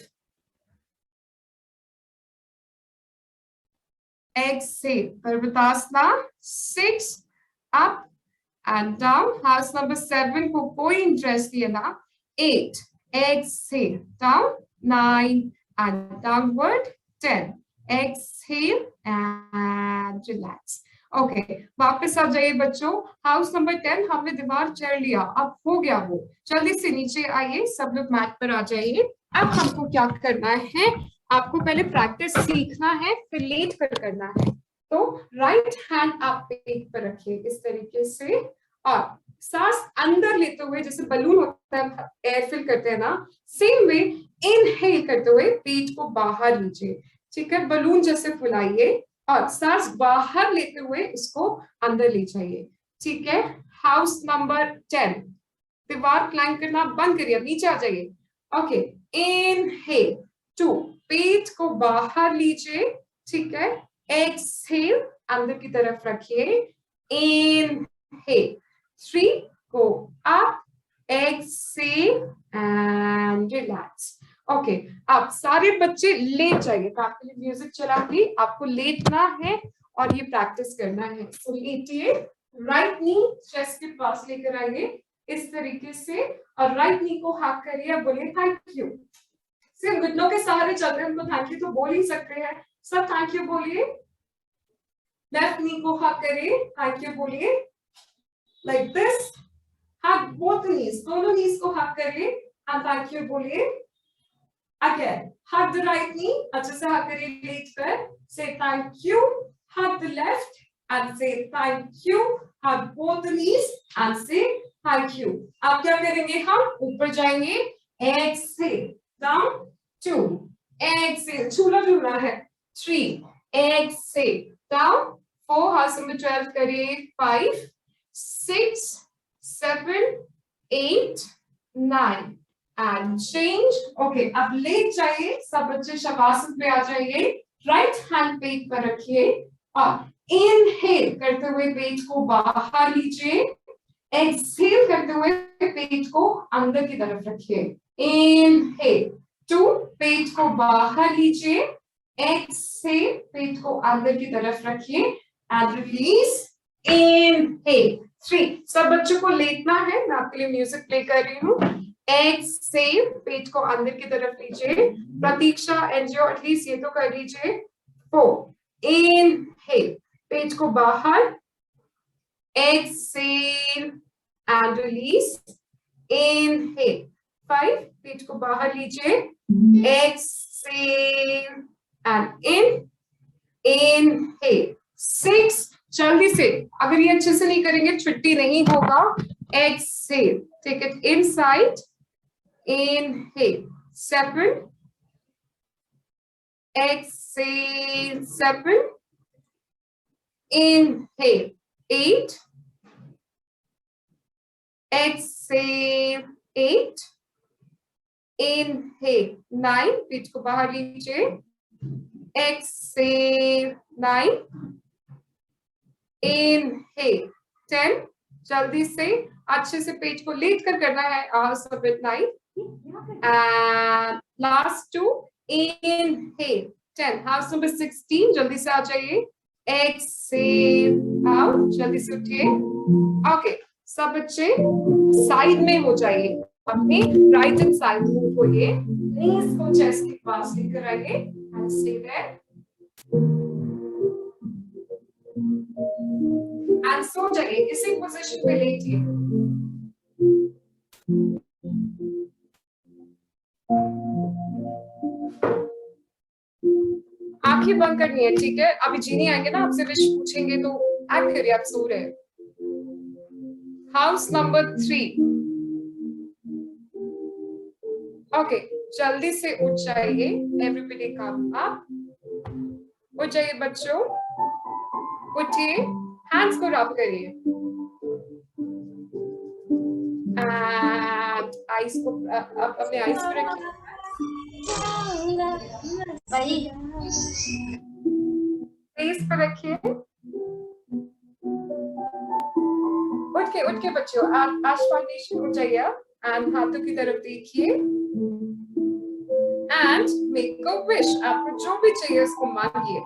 exhale पर्वतासना 6 up and down house number 7 को कोई इंटरेस्ट नहीं है ना 8 exhale down 9 and downward 10 exhale and relax okay वापस आ जाइए बच्चों हाउस नंबर 10 हमने दीवार चढ़ लिया अब हो गया वो जल्दी से नीचे आइए सब लोग मैट पर आ जाइए अब हमको क्या करना है आपको पहले प्रैक्टिस सीखना है फिर लेट कर करना है तो राइट हैंड आप पेट पर रखिए इस तरीके से और सांस अंदर लेते हुए जैसे बलून होता है एयर फिल करते हैं ना सेम वे इनहेल करते हुए पेट को बाहर लीजिए ठीक है बलून जैसे फुलाइए और सांस बाहर लेते हुए इसको अंदर ले जाइए ठीक है हाउस नंबर 10 दीवार क्लाइंब करना बंद करिए नीचे आ जाइए ओके इनहेल 2 पेट को बाहर लीजिए ठीक है एक्सहेल अंदर की तरफ रखिए inhale 3 go up exhale and relax okay आप सारे बच्चे लेट जाइए आपके लिए म्यूजिक चला दी आपको लेटना है और ये प्रैक्टिस करना है तो लेटिए राइट नी चेस्ट के पास लेकर आइए इस तरीके से और राइट नी को हाथ करिए बोलिए थैंक यू सिर्फ घुटनों के सहारे चल रहे हैं उनको थैंक यू तो बोल ही सकते हैं सब थैंक यू बोलिए लेफ्ट नी को हाथ करिए थैंक यू बोलिए लाइक दिस हाथ बोथ नीज दोनों नीज को हाथ करिए एंड थैंक यू बोलिए Again, hug the right knee, अच्छे से hug करिए लेट कर, say thank you, hug the left and say thank you, hug both the knees and say thank you. अब क्या करेंगे हम ऊपर जाएंगे, exhale, down, 2, exhale, झूला झूलना है, 3, exhale, down, 4, हाथ नंबर 12 करिए, 5, 6, 7, 8, 9. एंड चेंज ओके अब लेट जाइए सब बच्चे शवासन पे आ जाइए राइट हैंड पेट पर रखिए और इनहेल करते हुए पेट को बाहर लीजिए एक्सहेल करते हुए पेट को अंदर की तरफ रखिए इनहेल 2 पेट को बाहर लीजिए एक्सहेल पेट को अंदर की तरफ रखिए एंड रिलीज इनहेल 3 सब बच्चों को लेटना है मैं आपके लिए म्यूजिक प्ले कर रही हूँ एक्सहेल पेट को अंदर की तरफ लीजिए प्रतीक्षा एंजियो एटलीस्ट ये तो कर लीजिए 4 इनहेल पेट को बाहर एक्सहेल and release. Inhale. 5, पेट को बाहर लीजिए. Exhale and inhale. 6, जल्दी से. अगर ये अच्छे से नहीं करेंगे छुट्टी नहीं होगा. Exhale. Take it inside. Inhale. 7. Exhale. 7. Inhale. 8. Exhale. 8. Inhale. 9. पेट को बाहर लीजिए. Exhale. 9. Inhale. 10. जल्दी से अच्छे से पेट को लेट कर करना है. Submit 9. And last 2. Inhale. 10. House number 16. जल्दी से आ जाइए. Exhale out. जल्दी से उठिए. Okay. सब बच्चे साइड में हो जाइए. अपने राइट एंड साइड मूव होइए. नीज को चेस्ट के पास लेकर आइए. And stay there. And सो जाइए. इसी पोजीशन पे लेटिए. आंखें बंद करनी है. ठीक है. अभी जीनी आएंगे ना, आपसे विश पूछेंगे तो एक्ट करिए. आप सो रहे हैं. House number 3. ओके. जल्दी से उठ जाइए. Everybody come up. उठ जाइए बच्चों. उठिए. हैंड्स को रब करिए. एंड आईज को अपने आईज पर रखिए. फेस पर रखिए. उठ के बच्चों. आश फाउंडेशन उठ जाइए. एंड हाथों की तरफ देखिए. And make a wish. आपको जो भी चाहिए उसको मांगिए.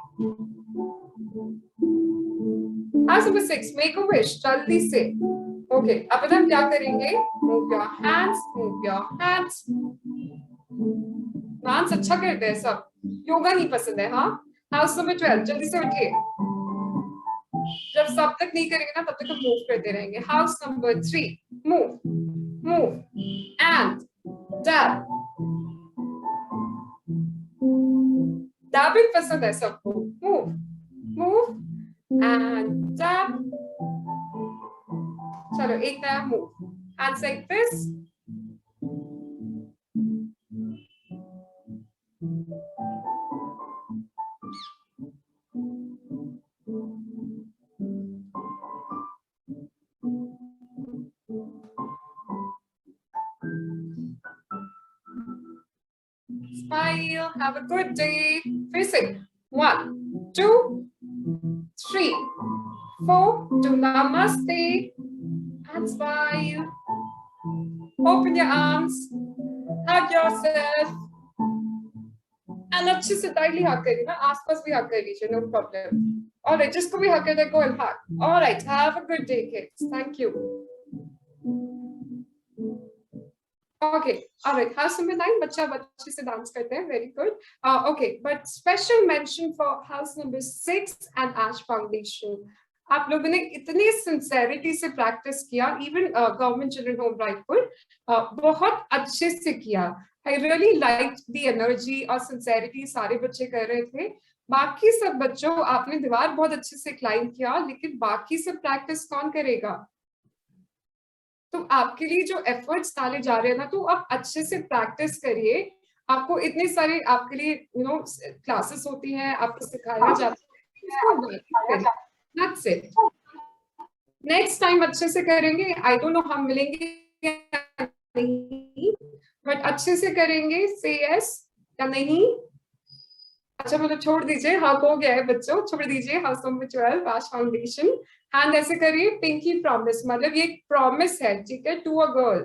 House number 6. Make a wish. जल्दी से. ओके. अब हम क्या करेंगे? Move your hands. Move your hands. Dance अच्छा करते हैं सब. योगा नहीं पसंद है. हाँ. House number 12. जल्दी से उठिए. जब सब तक नहीं करेंगे ना तब तक हम मूव करते रहेंगे. House number 3. Move and dab. डैबिंग पसंद है सबको. Move and dab. चलो एक नया move. Hands like this. Smile. Have a good day. फिर से 1, 2, 3, 4. Do namaste and smile. Open your arms. Hug yourself. And अच्छे से दाइली हग करिए ना. आसपास भी हग कर लीजिए. No problem. Alright. जिसको भी हग करना है, go and hug. Alright. Have a good day, kids. Thank you. Okay. Alright. House number 9. बच्चा बच्चे से डांस करते हैं. Very good. Okay. But special mention for house number 6 and Ash Foundation. आप लोगों ने इतनी सिंसेरिटी से प्रैक्टिस किया. Even government children home Raipur बहुत अच्छे से किया. I really liked the energy और sincerity सारे बच्चे कर रहे थे. बाकी सब बच्चों आपने दीवार बहुत अच्छे से क्लाइंब किया, लेकिन बाकी सब प्रैक्टिस कौन करेगा? तो आपके लिए जो एफर्ट्स डाले जा रहे हैं ना, तो आप अच्छे से प्रैक्टिस करिए. आपको इतने सारे आपके लिए क्लासेस होती हैं, आपको सिखाया जाता है. That's it. नेक्स्ट टाइम अच्छे से करेंगे. आई डोंट नो हम मिलेंगे नहीं, बट अच्छे से करेंगे. से यस या नहीं? अच्छा मतलब छोड़ दीजिए. हाँ हो गया है बच्चों. छोड़ दीजिए. हाउस नंबर 12 आश फाउंडेशन. हैंड ऐसे करिए. Pinky promise. मतलब ये प्रॉमिस है. ठीक है. To a girl.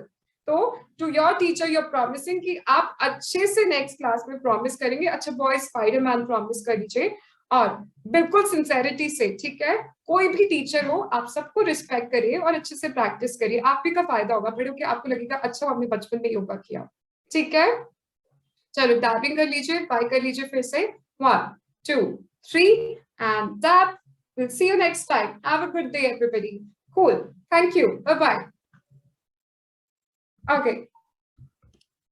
तो to your teacher you are promising कि आप अच्छे से नेक्स्ट क्लास में प्रॉमिस करेंगे. अच्छा बॉय स्पाइडरमैन प्रॉमिस कर लीजिए. और बिल्कुल सिंसेरिटी से. ठीक है. कोई भी टीचर हो आप सबको रिस्पेक्ट करिए और अच्छे से प्रैक्टिस करिए. आप भी का फायदा होगा. बड़े होकर आपको लगेगा अच्छा हमने बचपन में योगा किया. ठीक है. चलो डैबिंग कर लीजिए. बाय कर लीजिए फिर से. 1, 2, 3 and dab. We'll see you next time. Have a good day everybody. Cool. Thank you. Bye bye. Okay.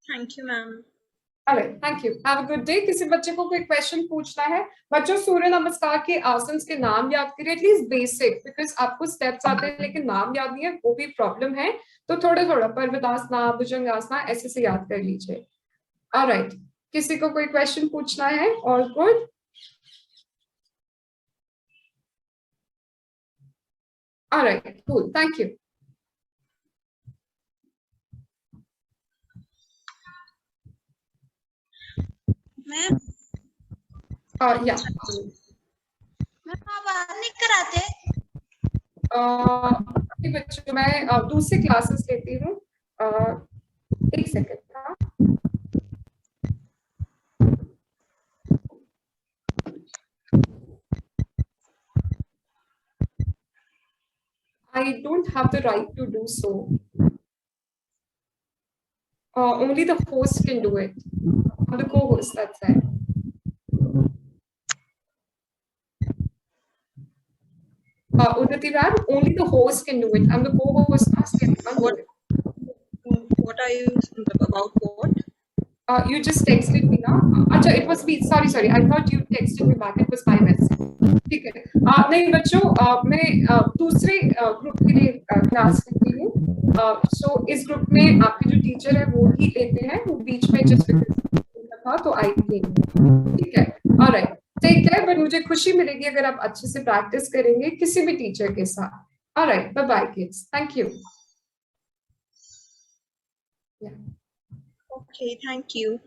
Thank you ma'am. Alright, thank you. Have a good day. किसी बच्चे को कोई क्वेश्चन पूछना है? बच्चों सूर्य नमस्कार के आसन के नाम याद करिए, एटलीस्ट बेसिक, बिकॉज आपको स्टेप्स आते हैं लेकिन नाम याद नहीं है, वो भी प्रॉब्लम है। तो थोड़ा थोड़ा पर्वतासना, भुजंगासना ऐसे से याद कर लीजिए। ऑलराइट, किसी को कोई क्वेश्चन पूछना है? All good? Alright, cool, thank you. Ma'am या मैम आप बात नहीं कराते? बच्चों मैं दूसरी क्लासेस लेती हूँ। एक second. I don't have the right to do so. Only the host can do it. I'm the co-host, that's it. Unnati ma'am, only the host can do it. I'm the co-host. What are you about? What? You just texted me now. Acha, it was me. Sorry. I thought you texted me back. It was my message. ठीक है। नहीं बच्चों, मैं दूसरे group के लिए class लेती हूँ। सो इस ग्रुप में आपके जो टीचर है वो ही लेते हैं, वो बीच में जस्ट था तो आई थी। ठीक है, ऑलराइट, टेक केयर। बट मुझे खुशी मिलेगी अगर आप अच्छे से प्रैक्टिस करेंगे किसी भी टीचर के साथ। Alright, bye bye kids, thank you. Okay, thank you.